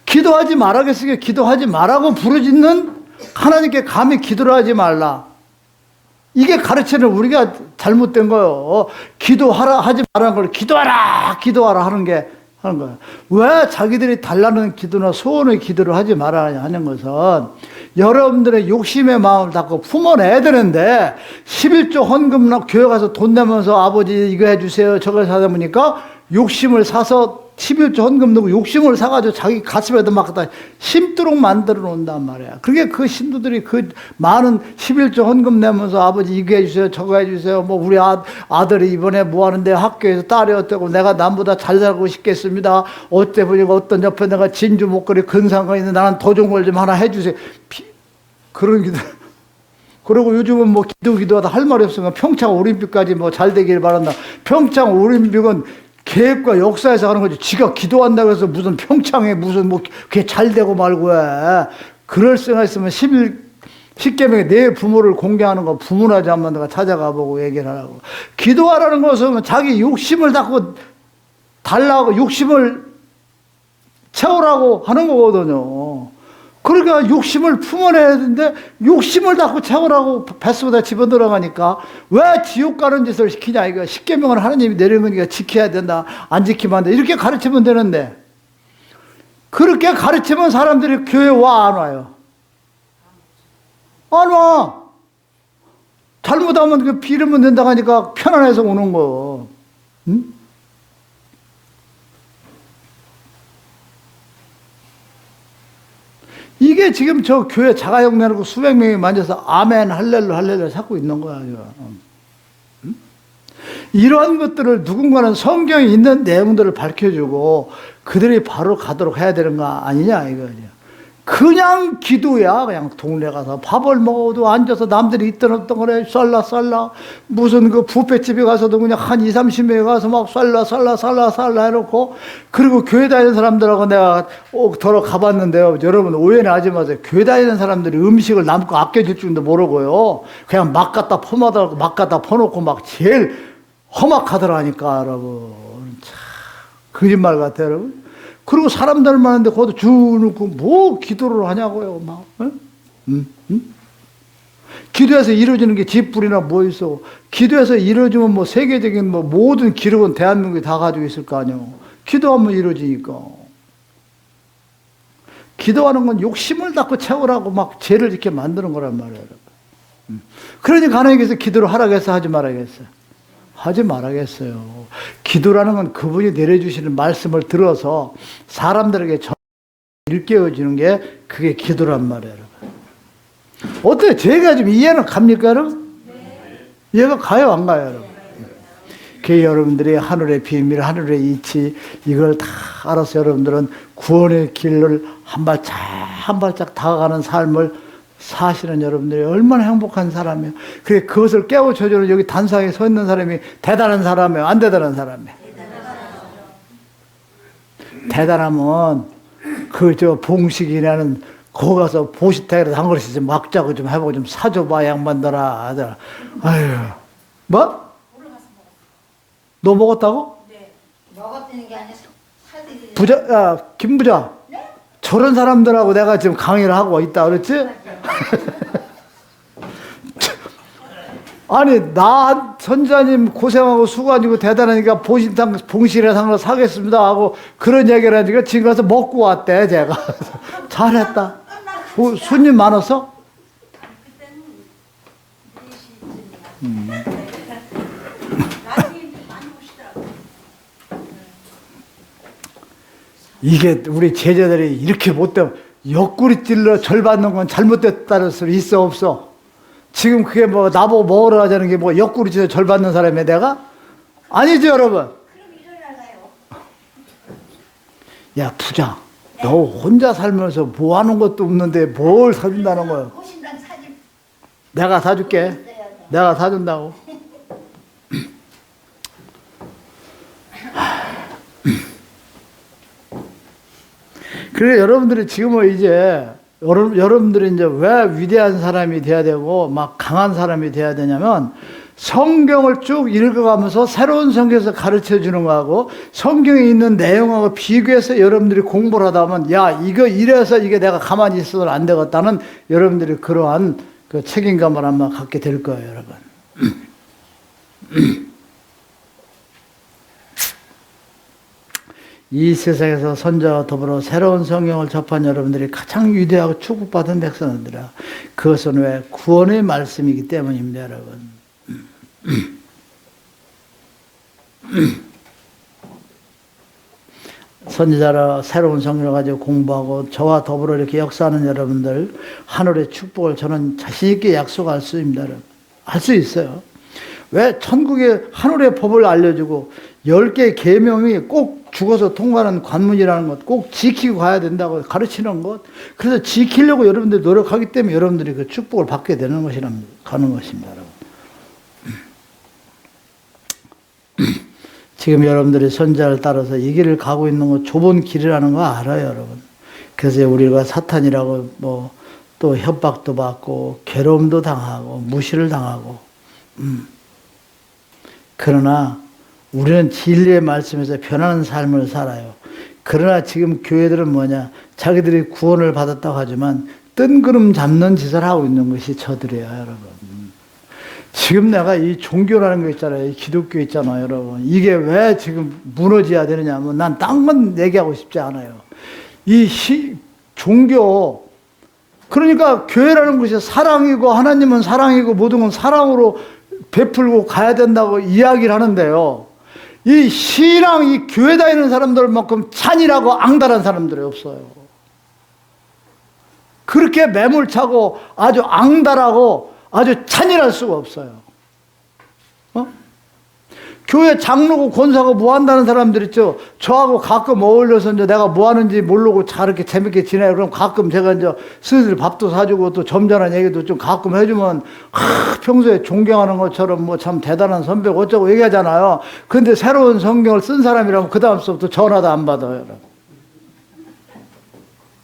기도하지 말라겠으니까 기도하지 말라고 부르짖는 하나님께 감히 기도를 하지 말라. 이게 가르치는 우리가 잘못된 거예요. 기도하라 하지 말라는 걸 기도하라 하는 게 하는 거예요. 왜 자기들이 달라는 기도나 소원의 기도를 하지 말아야 하는 것은 여러분들의 욕심의 마음을 닫고 품어내야 되는데, 11조 헌금 교회 가서 돈 내면서 아버지 이거 해주세요 저거 사다 보니까 욕심을 사서 11조 헌금 넣고 욕심을 사가지고 자기 가슴에도 막 갖다 심도록 만들어 놓는단 말이야. 그게 그 신도들이 그 많은 11조 헌금 내면서 아버지 이거 해주세요 저거 해주세요, 뭐 우리 아들이 이번에 뭐 하는데 학교에서 딸이 어때고 내가 남보다 잘 살고 싶겠습니다, 어때 보니까 어떤 옆에 내가 진주 목걸이 근상가 있는데 나는 도종걸 좀 하나 해주세요. 그런 기도. 그리고 요즘은 뭐 기도하다 할 말이 없으니까 평창 올림픽까지 뭐 잘 되길 바란다. 평창 올림픽은 계획과 역사에서 하는 거지. 지가 기도한다고 해서 무슨 평창에 무슨 뭐 그게 잘 되고 말고 해. 그럴 생각 있으면 10계명에 내 부모를 공개하는 거 부모나지 한번 내가 찾아가 보고 얘기를 하라고. 기도하라는 것은 자기 욕심을 닫고 달라고 욕심을 채우라고 하는 거거든요. 그러니까 욕심을 품어내야 되는데 욕심을 닫고 채우라고 뱃속에다 집어들어가니까 왜 지옥 가는 짓을 시키냐 이거. 십계명은 하나님이 내린 거니까 지켜야 된다, 안 지키면 안 돼, 이렇게 가르치면 되는데, 그렇게 가르치면 사람들이 교회 와 안 와요? 안 와. 잘못하면 그 빌으면 된다고 하니까 편안해서 오는 거. 응? 이게 지금 저 교회 자가용 내놓고 수백 명이 만져서 아멘 할렐루야 찾고 있는 거야. 응? 이러한 것들을 누군가는 성경에 있는 내용들을 밝혀주고 그들이 바로 가도록 해야 되는 거 아니냐 이거죠. 그냥 기도야. 그냥 동네 가서 밥을 먹어도 앉아서 남들이 있던 없던 거래 쌀라 무슨 그 뷔페집에 가서도 그냥 한 2, 30명이 가서 막 쌀라 해놓고, 그리고 교회 다니는 사람들하고 내가 더러 가봤는데요. 여러분 오해는 하지 마세요. 교회 다니는 사람들이 음식을 남고 아껴줄 줄도 모르고요. 그냥 막 갖다 퍼마다고 막 갖다 퍼놓고 막 제일 험악하더라니까 여러분. 참 거짓말 같아요 여러분. 그리고 사람들 많은데 거기도 주놓고 뭐 기도를 하냐고요, 막. 응? 기도해서 이루어지는 게 집불이나 뭐 있어. 기도해서 이루어지면 뭐 세계적인 뭐 모든 기록은 대한민국이 다 가지고 있을 거 아니에요. 기도하면 이루어지니까. 기도하는 건 욕심을 닦고 채우라고 막 죄를 이렇게 만드는 거란 말이에요, 여러분. 그러니 하나님께서 기도를 하라겠어, 하지 말아야겠어요? 하지 말아야겠어요. 기도라는 건 그분이 내려주시는 말씀을 들어서 사람들에게 일깨워주는 게 그게 기도란 말이에요, 여러분. 어때요? 제가 지금 이해는 갑니까, 여러분? 네. 이해가 가요, 안 가요, 여러분? 그 여러분들이 하늘의 비밀, 하늘의 이치, 이걸 다 알아서 여러분들은 구원의 길을 한 발짝 한 발짝 다가가는 삶을 사실은 여러분들이 얼마나 행복한 사람이에요. 그래, 그것을 깨우쳐주는 여기 단상에 서 있는 사람이 대단한 사람이에요? 안 대단한 사람이에요? 대단하면 그 봉식이라는 거기 가서 보시타이라도 한 그릇씩 좀 막자고 좀 해보고 좀 사줘봐 양반들아. 아유, 뭐? 너 먹었다고? 네. 먹었다는 게 아니라 사드리는. 부자, 야, 김부자. 네? 저런 사람들하고 내가 지금 강의를 하고 있다 그랬지? 아니, 나 선자님 고생하고 수고하시고 대단하니까 봉실에 상을 사겠습니다 하고 그런 얘기를 하니까 지금 가서 먹고 왔대, 제가. 잘했다. 손님 많았어? 이게 우리 제자들이 이렇게 못되면 옆구리 찔러 절 받는 건 잘못됐다는 소리 있어 없어? 지금 그게 뭐 나보고 먹으러 가자는 게 뭐 옆구리 찔러 절 받는 사람이야 내가? 아니죠 여러분? 그럼 일어나가요. 야 부장, 너 혼자 살면서 뭐 하는 것도 없는데 뭘 사준다는 거야? 호신당 사진. 내가 사줄게. 내가 사준다고. 그래 여러분들이 지금은 이제 여러분들이 이제 왜 위대한 사람이 돼야 되고 막 강한 사람이 돼야 되냐면 성경을 쭉 읽어가면서 새로운 성경에서 가르쳐 주는 거하고 성경에 있는 내용하고 비교해서 여러분들이 공부를 하다 보면 야 이거 이래서 이게 내가 가만히 있어도 안 되겠다는 여러분들이 그러한 그 책임감을 아마 갖게 될 거예요, 여러분. 이 세상에서 선자와 더불어 새로운 성경을 접한 여러분들이 가장 위대하고 축복받은 백성들이라. 그것은 왜? 구원의 말씀이기 때문입니다, 여러분. 선지자라 새로운 성경을 가지고 공부하고 저와 더불어 이렇게 역사하는 여러분들 하늘의 축복을 저는 자신 있게 약속할 수 있습니다. 할 수 있어요. 왜? 천국의 하늘의 법을 알려주고 10개의 계명이 꼭 죽어서 통과하는 관문이라는 것, 꼭 지키고 가야 된다고 가르치는 것. 그래서 지키려고 여러분들이 노력하기 때문에 여러분들이 그 축복을 받게 되는 가는 것입니다, 여러분. 지금 여러분들이 선자를 따라서 이 길을 가고 있는 거 좁은 길이라는 거 알아요, 여러분. 그래서 우리가 사탄이라고 뭐 또 협박도 받고 괴로움도 당하고 무시를 당하고. 그러나 우리는 진리의 말씀에서 변하는 삶을 살아요. 그러나 지금 교회들은 뭐냐? 자기들이 구원을 받았다고 하지만 뜬구름 잡는 짓을 하고 있는 것이 저들이에요, 여러분. 지금 내가 이 종교라는 거 있잖아요. 이 기독교 있잖아요, 여러분. 이게 왜 지금 무너져야 되느냐면 난 딴 건 얘기하고 싶지 않아요. 종교, 그러니까 교회라는 것이 사랑이고 하나님은 사랑이고 모든 건 사랑으로 베풀고 가야 된다고 이야기를 하는데요. 이 신앙, 이 교회 다니는 사람들만큼 찬이라고 앙달한 사람들이 없어요. 그렇게 매몰차고 아주 앙달하고 아주 찬이랄 수가 없어요. 교회 장로고 권사고 뭐 한다는 사람들 있죠. 저하고 가끔 어울려서 이제 내가 뭐 하는지 모르고 저렇게 재밌게 지내요. 그럼 가끔 제가 이제 슬슬 밥도 사주고 또 점잖은 얘기도 좀 가끔 해주면, 평소에 존경하는 것처럼 뭐 참 대단한 선배고 어쩌고 얘기하잖아요. 근데 새로운 성경을 쓴 사람이라면 그 다음부터 전화도 안 받아요, 여러분.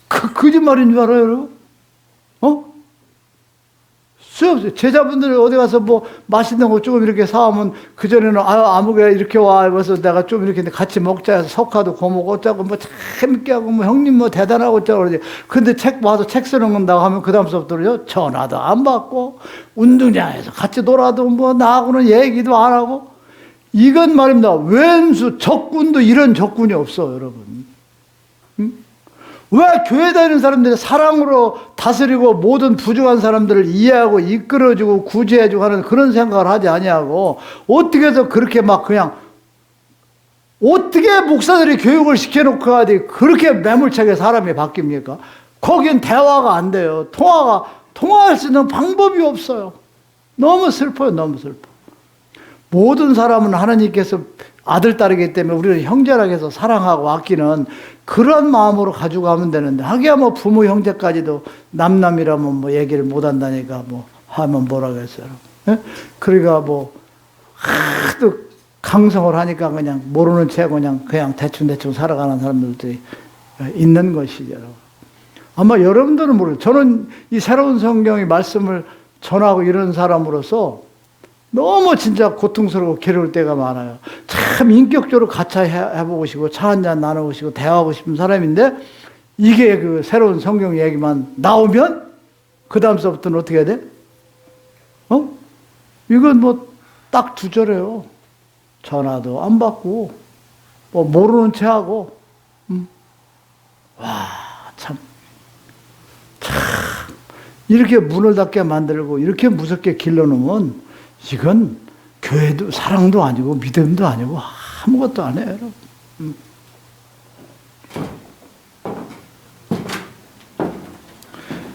거짓말인 줄 알아요, 여러분? 수없어요. 제자분들 어디 가서 뭐 맛있는 거 조금 이렇게 사오면 그전에는 아무개 이렇게 와. 그래서 내가 좀 이렇게 같이 먹자 해서 석화도 고먹고 어쩌고 뭐 재밌게 하고 뭐 형님 뭐 대단하고 어쩌고 그러지. 근데 책 와서 책 쓰는 건다고 하면 그 다음부터요 전화도 안 받고 운동장에서 같이 놀아도 뭐 나하고는 얘기도 안 하고. 이건 말입니다. 왼수 적군도 이런 적군이 없어, 여러분. 왜 교회 다니는 사람들이 사랑으로 다스리고 모든 부족한 사람들을 이해하고 이끌어주고 구제해주고 하는 그런 생각을 하지 아니하고 어떻게 해서 그렇게 막 그냥 어떻게 목사들이 교육을 시켜놓고 하지 그렇게 매몰차게 사람이 바뀝니까? 거긴 대화가 안 돼요. 통화할 수 있는 방법이 없어요. 너무 슬퍼요. 너무 슬퍼. 모든 사람은 하나님께서 아들, 딸이기 때문에 우리를 형제라고 해서 사랑하고 아끼는 그런 마음으로 가지고 가면 되는데, 하기야 뭐 부모, 형제까지도 남남이라면 뭐 얘기를 못 한다니까 뭐 하면 뭐라 그랬어요. 예? 그러니까 뭐 하도 강성을 하니까 그냥 모르는 채 그냥 대충 살아가는 사람들이 있는 것이죠. 아마 여러분들은 모르죠. 저는 이 새로운 성경의 말씀을 전하고 이런 사람으로서 너무 진짜 고통스럽고 괴로울 때가 많아요. 참 인격적으로 같이 해보고 싶고 차 한잔 나누고 대화하고 싶은 사람인데 이게 그 새로운 성경 얘기만 나오면 그 다음서부터는 어떻게 해야 돼? 이건 뭐 딱 두 절이에요. 전화도 안 받고 뭐 모르는 채 하고 와, 참 이렇게 문을 닫게 만들고 이렇게 무섭게 길러놓으면 이건 교회도 사랑도 아니고 믿음도 아니고 아무것도 아니에요, 여러분.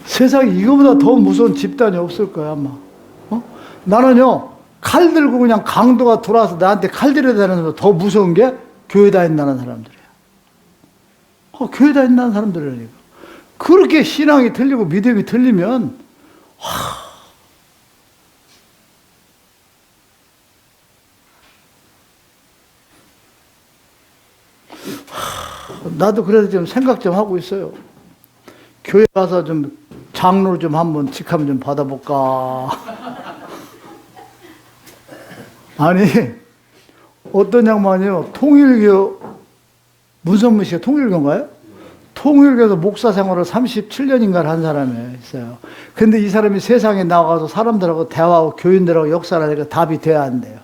세상에 이거보다 더 무서운 집단이 없을 거야, 아마. 나는요, 칼 들고 그냥 강도가 돌아와서 나한테 칼 들여야 되는 더 무서운 게 교회 다닌다는 사람들이에요. 교회 다닌다는 사람들이라니까. 그렇게 신앙이 틀리고 믿음이 틀리면, 나도 그래서 좀 생각 좀 하고 있어요. 교회 가서 좀 장로 좀 한번 직함 좀 받아볼까. 아니, 어떤 양반이요, 통일교, 문선문 씨가 통일교인가요? 통일교에서 목사 생활을 37년인가 한 사람이 있어요. 근데 이 사람이 세상에 나가서 사람들하고 대화하고 교인들하고 역사를 하니까 답이 돼야 한대요.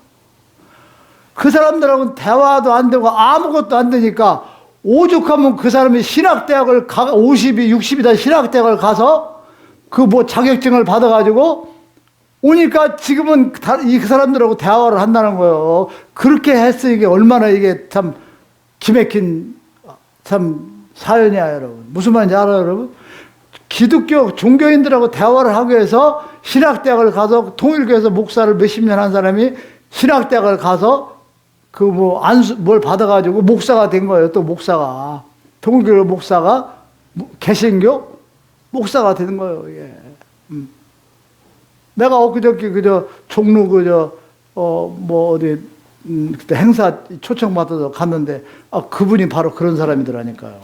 그 사람들하고는 대화도 안 되고 아무것도 안 되니까 오죽하면 그 사람이 신학대학을 50이 60이다 신학대학을 가서 그 뭐 자격증을 받아가지고 오니까 지금은 이 사람들하고 대화를 한다는 거예요. 그렇게 했으니 이게 얼마나 이게 참 기맥힌 참 사연이야, 여러분. 무슨 말인지 알아요, 여러분? 기독교 종교인들하고 대화를 하기 위해서 신학대학을 가서 통일교에서 목사를 몇십 년 한 사람이 신학대학을 가서 그 뭐 뭘 받아가지고 목사가 된 거예요. 또 목사가 통일교 목사가 개신교 목사가 되는 거예요. 이게. 내가 엊그저께 그저 종로 그저 뭐 어디 그때 행사 초청 받아서 갔는데 그분이 바로 그런 사람이더라니까요.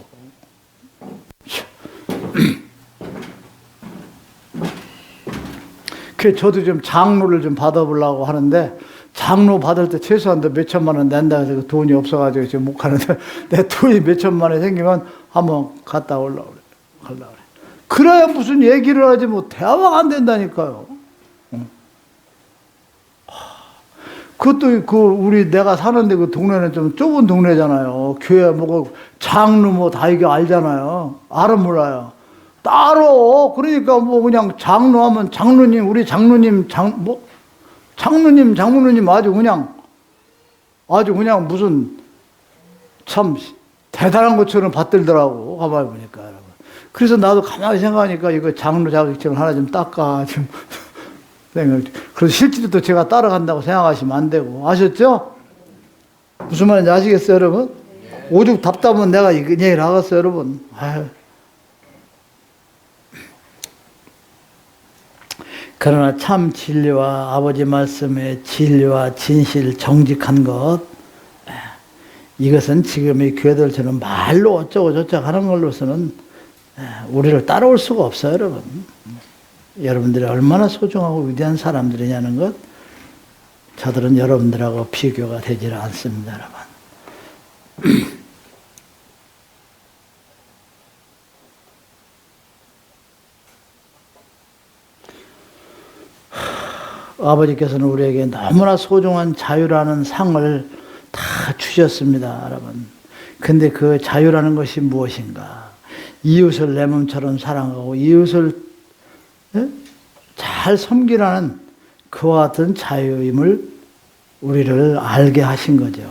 그래서 저도 좀 장로를 좀 받아보려고 하는데. 장로 받을 때 최소한 몇 천만 원 낸다 해서 그 돈이 없어가지고 지금 못 가는데 내 돈이 몇 천만 원 생기면 한번 갔다 올라오래. 갈라 그래. 그래야 무슨 얘기를 하지 뭐 대화가 안 된다니까요. 그것도 우리 내가 사는데 그 동네는 좀 좁은 동네잖아요. 교회 뭐 장로 뭐 다 이게 알잖아요. 알아 몰라요. 따로 그러니까 뭐 그냥 장로하면 장로님 우리 장로님 장로님, 장모님 아주 그냥 무슨 참 대단한 것처럼 받들더라고, 가만히 보니까, 여러분. 그래서 나도 가만히 생각하니까 이거 장로 자격증을 하나 좀 닦아, 좀 생각. 그래서 실제로 또 제가 따라간다고 생각하시면 안 되고, 아셨죠? 무슨 말인지 아시겠어요, 여러분? 오죽 답답하면 내가 이 얘기를 하겠어요, 여러분. 아유. 그러나 참 진리와 아버지 말씀의 진리와 진실, 정직한 것, 이것은 지금의 교회들처럼 말로 어쩌고 저쩌고 하는 걸로서는 우리를 따라올 수가 없어요, 여러분. 여러분들이 얼마나 소중하고 위대한 사람들이냐는 것, 저들은 여러분들하고 비교가 되질 않습니다, 여러분. 아버지께서는 우리에게 너무나 소중한 자유라는 상을 다 주셨습니다, 여러분. 근데 그 자유라는 것이 무엇인가? 이웃을 내 몸처럼 사랑하고 이웃을 잘 섬기라는 그와 같은 자유임을 우리를 알게 하신 거죠.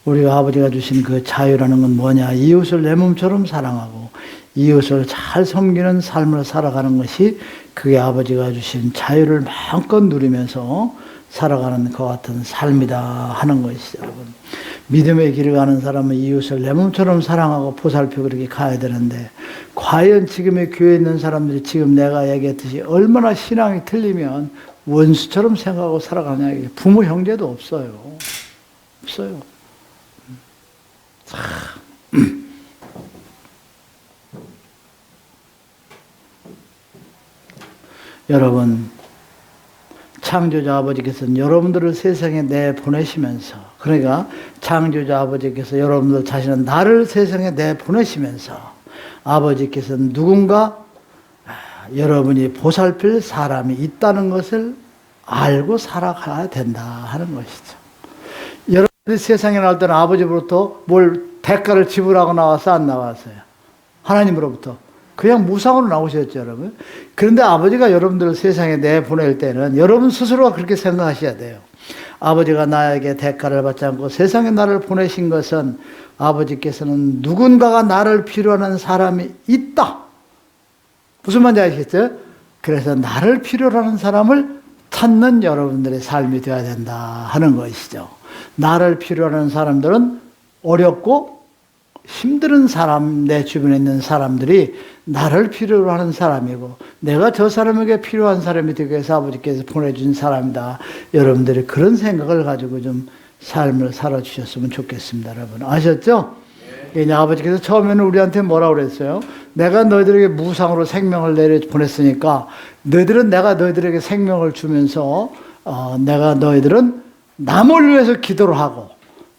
우리 아버지가 주신 그 자유라는 건 뭐냐? 이웃을 내 몸처럼 사랑하고 이웃을 잘 섬기는 삶을 살아가는 것이 그게 아버지가 주신 자유를 마음껏 누리면서 살아가는 것 같은 삶이다 하는 것이죠, 여러분. 믿음의 길을 가는 사람은 이웃을 내 몸처럼 사랑하고 보살펴 그렇게 가야 되는데, 과연 지금의 교회에 있는 사람들이 지금 내가 얘기했듯이 얼마나 신앙이 틀리면 원수처럼 생각하고 살아가냐. 부모 형제도 없어요. 없어요. 여러분, 창조자 아버지께서는 여러분들을 세상에 내보내시면서, 그러니까 창조자 아버지께서 여러분들 자신은 나를 세상에 내보내시면서 아버지께서는 누군가 여러분이 보살필 사람이 있다는 것을 알고 살아가야 된다 하는 것이죠. 여러분들이 세상에 나올 때는 아버지로부터 뭘 대가를 지불하고 나와서 안 나왔어요. 하나님으로부터. 그냥 무상으로 나오셨죠, 여러분. 그런데 아버지가 여러분들을 세상에 내보낼 때는 여러분 스스로가 그렇게 생각하셔야 돼요. 아버지가 나에게 대가를 받지 않고 세상에 나를 보내신 것은 아버지께서는 누군가가 나를 필요로 하는 사람이 있다. 무슨 말인지 아시겠어요? 그래서 나를 필요로 하는 사람을 찾는 여러분들의 삶이 되어야 된다 하는 것이죠. 나를 필요로 하는 사람들은 어렵고 힘든 사람, 내 주변에 있는 사람들이 나를 필요로 하는 사람이고 내가 저 사람에게 필요한 사람이 되기 위해서 아버지께서 보내준 사람이다. 여러분들이 그런 생각을 가지고 좀 삶을 살아주셨으면 좋겠습니다. 여러분 아셨죠? 네. 아버지께서 처음에는 우리한테 뭐라고 그랬어요? 내가 너희들에게 무상으로 생명을 내려 보냈으니까 너희들은 내가 너희들에게 생명을 주면서 내가 너희들은 남을 위해서 기도를 하고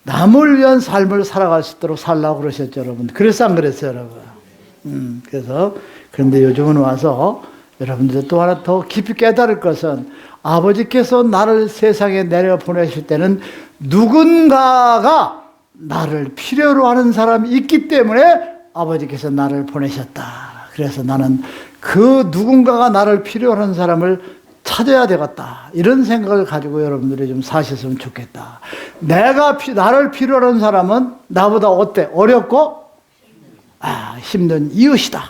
남을 위한 삶을 살아갈 수 있도록 살라고 그러셨죠, 여러분. 그래서 안 그랬어요, 여러분. 그래서, 그런데 요즘은 와서 여러분들 또 하나 더 깊이 깨달을 것은 아버지께서 나를 세상에 내려 보내실 때는 누군가가 나를 필요로 하는 사람이 있기 때문에 아버지께서 나를 보내셨다. 그래서 나는 그 누군가가 나를 필요로 하는 사람을 찾아야 되겠다. 이런 생각을 가지고 여러분들이 좀 사셨으면 좋겠다. 나를 필요로 하는 사람은 나보다 어때? 어렵고 힘든 이웃이다.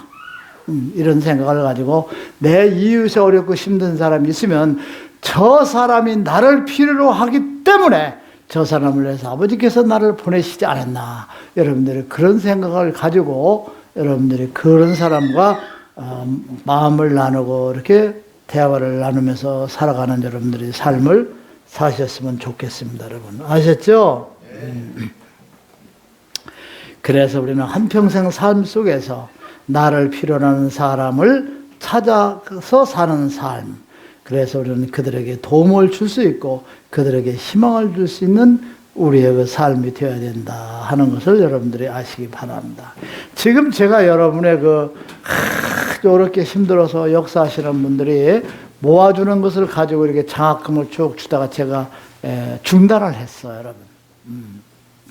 이런 생각을 가지고 내 이웃에 어렵고 힘든 사람이 있으면 저 사람이 나를 필요로 하기 때문에 저 사람을 위해서 아버지께서 나를 보내시지 않았나. 여러분들이 그런 생각을 가지고 여러분들이 그런 사람과 마음을 나누고 이렇게 대화를 나누면서 살아가는 여러분들의 삶을 사셨으면 좋겠습니다, 여러분. 아셨죠? 그래서 우리는 한평생 삶 속에서 나를 필요로 하는 사람을 찾아서 사는 삶. 그래서 우리는 그들에게 도움을 줄 수 있고 그들에게 희망을 줄 수 있는 우리의 그 삶이 되어야 된다 하는 것을 여러분들이 아시기 바랍니다. 지금 제가 여러분의 이렇게 힘들어서 역사하시는 분들이 모아주는 것을 가지고 이렇게 장학금을 쭉 주다가 제가 중단을 했어요, 여러분.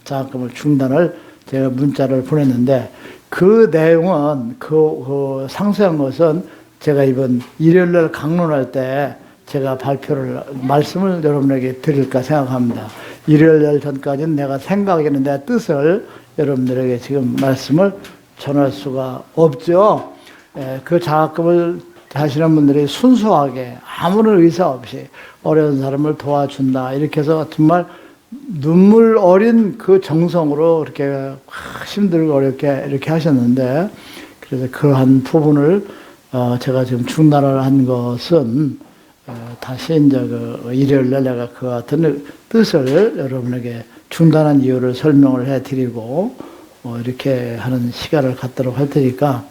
장학금을 중단을 제가 문자를 보냈는데 그 내용은 그 상세한 것은 제가 이번 일요일날 강론할 때 제가 말씀을 여러분에게 드릴까 생각합니다. 일요일 전까지는 내가 생각하기는 내 뜻을 여러분들에게 지금 말씀을 전할 수가 없죠. 그 장학금을 하시는 분들이 순수하게 아무런 의사 없이 어려운 사람을 도와준다. 이렇게 해서 정말 눈물 어린 그 정성으로 이렇게 힘들고 어렵게 이렇게 하셨는데, 그래서 그러한 부분을 제가 지금 중단을 한 것은 다시 이제 그 일요일 날 내가 그 같은 뜻을 여러분에게 중단한 이유를 설명을 해드리고 이렇게 하는 시간을 갖도록 할 테니까,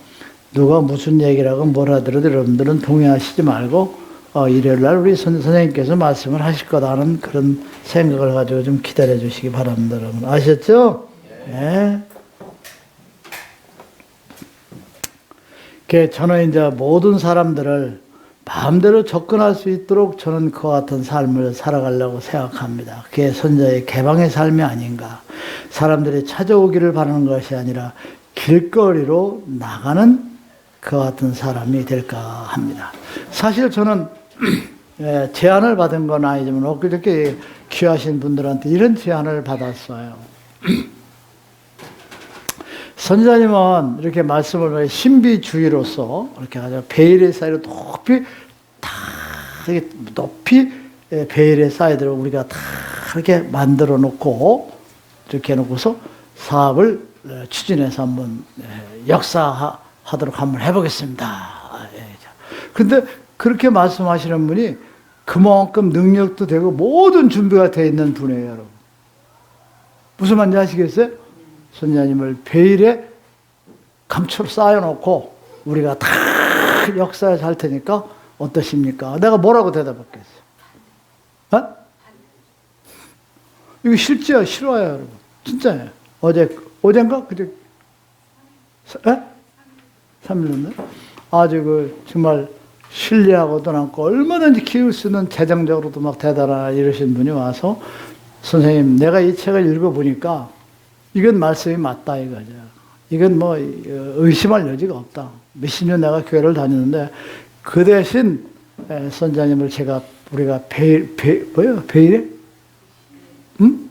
누가 무슨 얘기를 하고 뭘 하더라도 여러분들은 동의하시지 말고 일요일 날 우리 선생님께서 말씀을 하실 거다 하는 그런 생각을 가지고 좀 기다려 주시기 바랍니다. 여러분 아셨죠? 네. 저는 이제 모든 사람들을 마음대로 접근할 수 있도록 저는 그와 같은 삶을 살아가려고 생각합니다. 그게 선자의 개방의 삶이 아닌가. 사람들이 찾아오기를 바라는 것이 아니라 길거리로 나가는 그와 같은 사람이 될까 합니다. 사실 저는 제안을 받은 건 아니지만 엊그저께 귀하신 분들한테 이런 제안을 받았어요. 선지자님은 이렇게 말씀을 신비주의로서 이렇게 아주 베일의 사이로 높이 베일의 사이드를 우리가 다 이렇게 만들어 놓고 이렇게 해놓고서 사업을 추진해서 한번 역사하도록 한번 해보겠습니다. 근데 그렇게 말씀하시는 분이 그만큼 능력도 되고 모든 준비가 되어 있는 분이에요, 여러분. 무슨 말인지 아시겠어요? 선지자님을 베일에 감춰 쌓여놓고 우리가 다 역사에 살 테니까 어떠십니까? 내가 뭐라고 대답했겠어요? 어? 이거 실제야, 실화야, 여러분. 진짜예요. 어젠가? 그제, 3일 전에? 아주 정말 신뢰하고도 남고 얼마든지 키울 수 있는 재정적으로도 막 대단하다 이러신 분이 와서, 선생님, 내가 이 책을 읽어보니까 이건 말씀이 맞다 이거죠. 이건 뭐 의심할 여지가 없다. 몇십 년 내가 교회를 다녔는데 그 대신 선자님을 우리가 베일에? 응?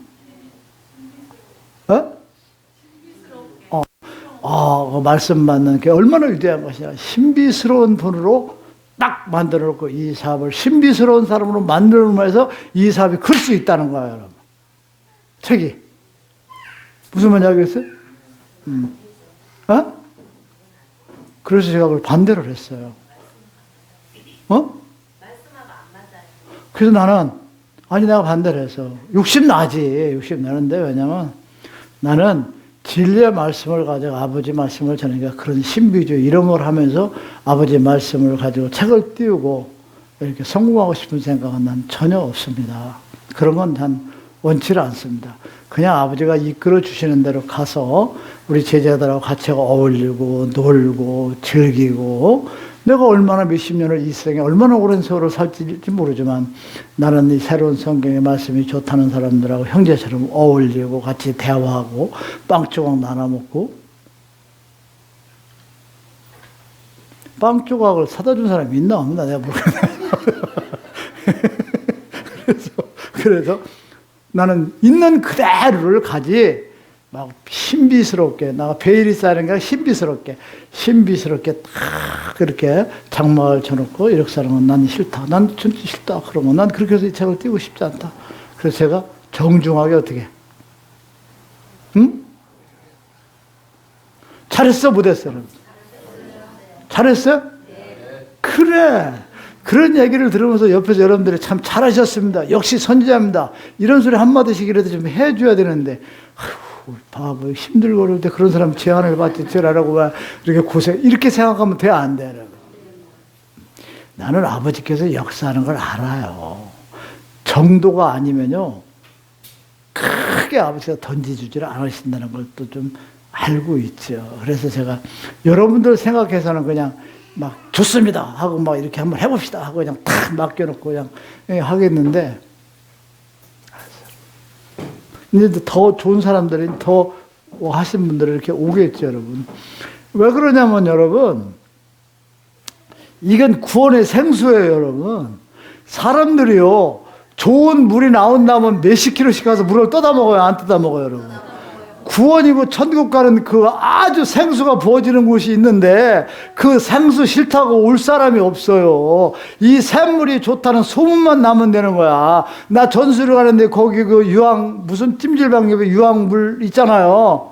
그 말씀 받는 게 얼마나 위대한 것이냐. 신비스러운 분으로 딱 만들어 놓고 이 사업을 신비스러운 사람으로 만들어 놓으면서 이 사업이 클 수 있다는 거예요, 여러분. 책이. 무슨 말인지 알겠어요? 그래서 제가 그걸 반대를 했어요. 그래서 나는, 내가 반대를 했어. 욕심 나는데, 왜냐면 나는 진리의 말씀을 가지고 아버지 말씀을 전하니까 그런 신비주의 이런 걸 하면서 아버지 말씀을 가지고 책을 띄우고 이렇게 성공하고 싶은 생각은 난 전혀 없습니다. 그런 건 난 원치를 않습니다. 그냥 아버지가 이끌어 주시는 대로 가서 우리 제자들하고 같이 어울리고 놀고 즐기고, 내가 얼마나 몇십 년을 이 세상에 얼마나 오랜 세월을 살지 모르지만 나는 이 새로운 성경의 말씀이 좋다는 사람들하고 형제처럼 어울리고 같이 대화하고 빵 조각 나눠 먹고. 빵 조각을 사다 준 사람이 있나 없나 내가 모르겠네. 그래서 나는 있는 그대로를 가지, 막 신비스럽게, 나가 베일이 쌓이는 게 신비스럽게 딱 그렇게 장막을 쳐놓고 이렇게 사는 건 난 싫다. 난 진짜 싫다. 그러면 난 그렇게 해서 이 책을 띄우고 싶지 않다. 그래서 제가 정중하게 어떻게, 응? 잘했어, 못했어? 잘했어요? 그래. 그런 얘기를 들으면서 옆에서 여러분들이 참 잘하셨습니다. 역시 선지자입니다. 이런 소리 한마디씩이라도 좀 해줘야 되는데, 아이고, 바보, 힘들고 그럴 때 그런 사람 제안을 받지, 저라라고 이렇게 이렇게 생각하면 돼, 안 돼, 여러분? 나는 아버지께서 역사하는 걸 알아요. 정도가 아니면요, 크게 아버지가 던져주지를 않으신다는 걸 또 좀 알고 있죠. 그래서 제가 여러분들 생각해서는 그냥 막 좋습니다 하고 막 이렇게 한번 해봅시다 하고 그냥 탁 맡겨놓고 그냥 하겠는데, 이제 더 좋은 사람들이 더 하신 분들이 이렇게 오겠죠, 여러분. 왜 그러냐면 여러분, 이건 구원의 생수예요, 여러분. 사람들이요, 좋은 물이 나온다면 몇십 킬로씩 가서 물을 떠다 먹어요, 안 떠다 먹어요, 여러분? 구원이고 천국 가는 그 아주 생수가 부어지는 곳이 있는데 그 생수 싫다고 올 사람이 없어요. 이 샘물이 좋다는 소문만 나면 되는 거야. 나 전수를 가는데 거기 그 유황 무슨 찜질방 옆에 유황물 있잖아요.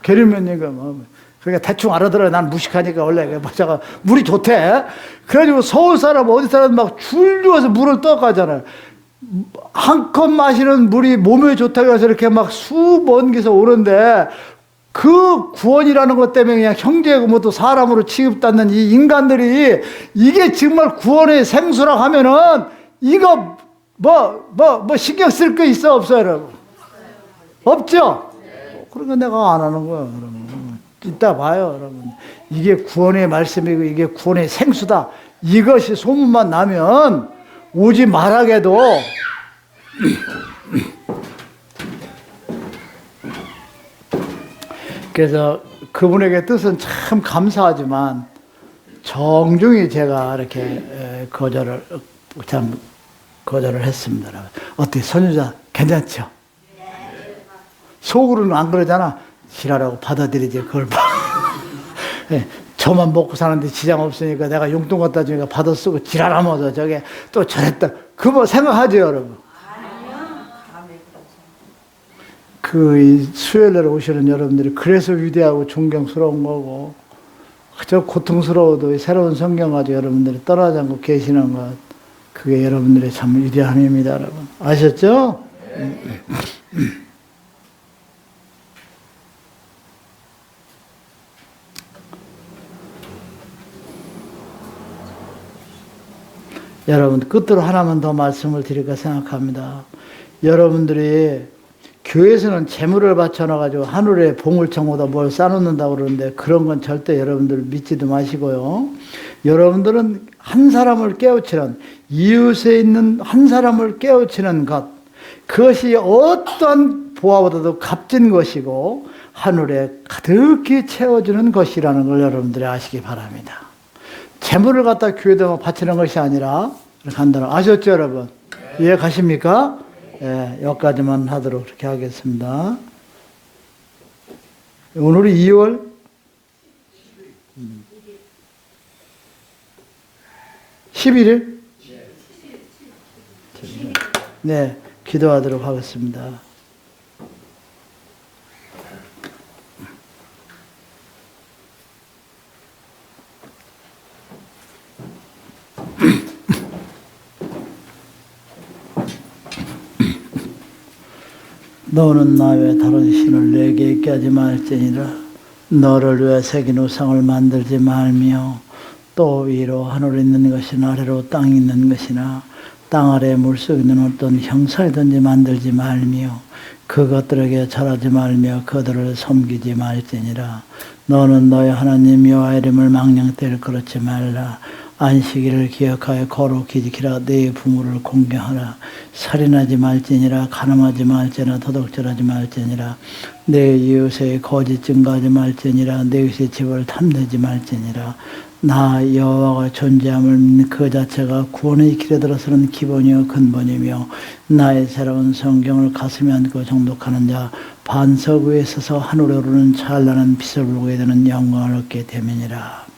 계류면 얘가 뭐 그러니까 대충 알아들어요. 난 무식하니까 원래 맞아가 물이 좋대. 그래가지고 서울 사람 어디 사람 막 줄지어서 물을 떠가잖아요. 한 컵 마시는 물이 몸에 좋다고 해서 이렇게 막 수먼 길에서 오는데 그 구원이라는 것 때문에 그냥 형제고 뭐 또 사람으로 취급받는 이 인간들이 이게 정말 구원의 생수라 하면은 이거 뭐 신경 쓸 거 있어 없어요 여러분? 없죠? 그러니까 내가 안 하는 거야 여러분. 이따 봐요 여러분. 이게 구원의 말씀이고 이게 구원의 생수다. 이것이 소문만 나면 오지 말아게도 그래서 그분에게 뜻은 참 감사하지만 정중히 제가 이렇게 거절을 했습니다. 어떻게 선유자 괜찮죠? 속으로는 안 그러잖아. 지랄하고 받아들이지 그걸 봐. 네, 저만 먹고 사는데 지장 없으니까 내가 용돈 갖다 주니까 받아 쓰고 지랄하면서 저게 또 저랬다. 그거 생각하죠 여러분? 그 수요일날 오시는 여러분들이 그래서 위대하고 존경스러운 거고 저 고통스러워도 새로운 성경 가지고 여러분들이 떠나지 않고 계시는 것 그게 여러분들의 참 위대함입니다 여러분. 아셨죠? 여러분 끝으로 하나만 더 말씀을 드릴까 생각합니다. 여러분들이 교회에서는 재물을 바쳐놔가지고 하늘에 보물창고다 뭘 쌓아놓는다고 그러는데 그런 건 절대 여러분들 믿지도 마시고요. 여러분들은 한 사람을 깨우치는 이웃에 있는 한 사람을 깨우치는 것 그것이 어떤 보화보다도 값진 것이고 하늘에 가득히 채워주는 것이라는 걸 여러분들이 아시기 바랍니다. 재물을 갖다 교회에 바치는 것이 아니라 간다는 아셨죠 여러분? 이해 가십니까? 예, 여기까지만 하도록 그렇게 하겠습니다. 오늘이 2월 11일? 네, 기도하도록 하겠습니다. 너는 나 외에 다른 신을 내게 있게 하지 말지니라. 너를 위해 새긴 우상을 만들지 말며 또 위로 하늘에 있는 것이나 아래로 땅에 있는 것이나 땅 아래 물속에 있는 어떤 형상이든지 만들지 말며 그것들에게 절하지 말며 그들을 섬기지 말지니라. 너는 너의 하나님 여호와 이름을 망령되를 그렇지 말라. 안식일을 기억하여 거룩히 지키라. 네 부모를 공경하라. 살인하지 말지니라. 간음하지 말지니라. 도둑질하지 말지니라. 내 이웃의 거짓 증거하지 말지니라. 내 이웃의 집을 탐내지 말지니라. 나 여호와가 존재함을 믿는 그 자체가 구원의 길에 들어서는 기본이요 근본이며 나의 새로운 성경을 가슴에 안고 정독하는 자 반석 위에 서서 하늘에 오르는 찬란한 빛을 보게 되는 영광을 얻게 됨이니라.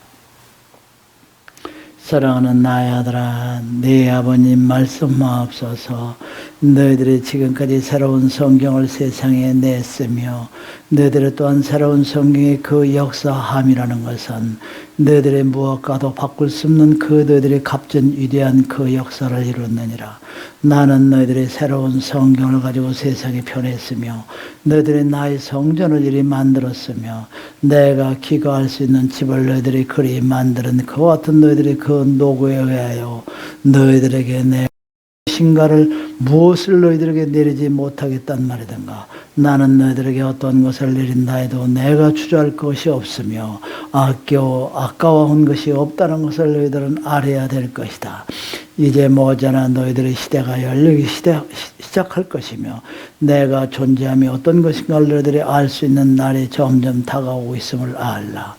사랑하는 나의 아들아, 네 아버님 말씀하옵소서. 너희들이 지금까지 새로운 성경을 세상에 냈으며 너희들이 또한 새로운 성경의 그 역사함이라는 것은 너희들의 무엇과도 바꿀 수 없는 그 너희들의 값진 위대한 그 역사를 이뤘느니라. 나는 너희들의 새로운 성경을 가지고 세상에 편했으며 너희들이 나의 성전을 이리 만들었으며 내가 기거할 수 있는 집을 너희들이 그리 만드는 그와 같은 너희들의 그 노고에 의하여 너희들에게 내 신가를 무엇을 너희들에게 내리지 못하겠단 말이든가. 나는 너희들에게 어떤 것을 내린다 해도 내가 주저할 것이 없으며 아까워온 것이 없다는 것을 너희들은 알아야 될 것이다. 이제 머지않아 너희들의 시대가 열리기 시작할 것이며 내가 존재함이 어떤 것인가를 너희들이 알 수 있는 날이 점점 다가오고 있음을 알라.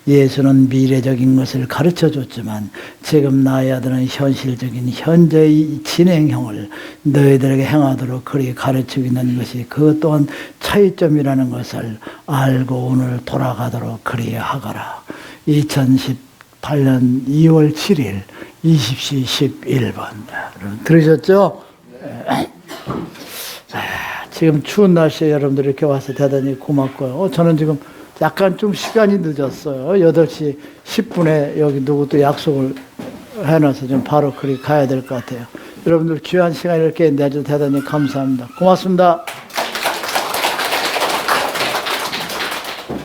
예수는 미래적인 것을 가르쳐줬지만 지금 나의 아들은 현실적인 현재의 진행형을 너희들에게 행하도록 그리 가르치고 있는 것이 그것 또한 차이점이라는 것을 알고 오늘 돌아가도록 그리하거라. 2018년 2월 7일 20시 11분. 들으셨죠? 지금 추운 날씨에 여러분들 이렇게 와서 대단히 고맙고요. 저는 지금 약간 좀 시간이 늦었어요. 8시 10분에 여기 누구도 약속을 해놔서 좀 바로 그리 가야 될 것 같아요. 여러분들 귀한 시간 이렇게 내줘서 대단히 감사합니다. 고맙습니다.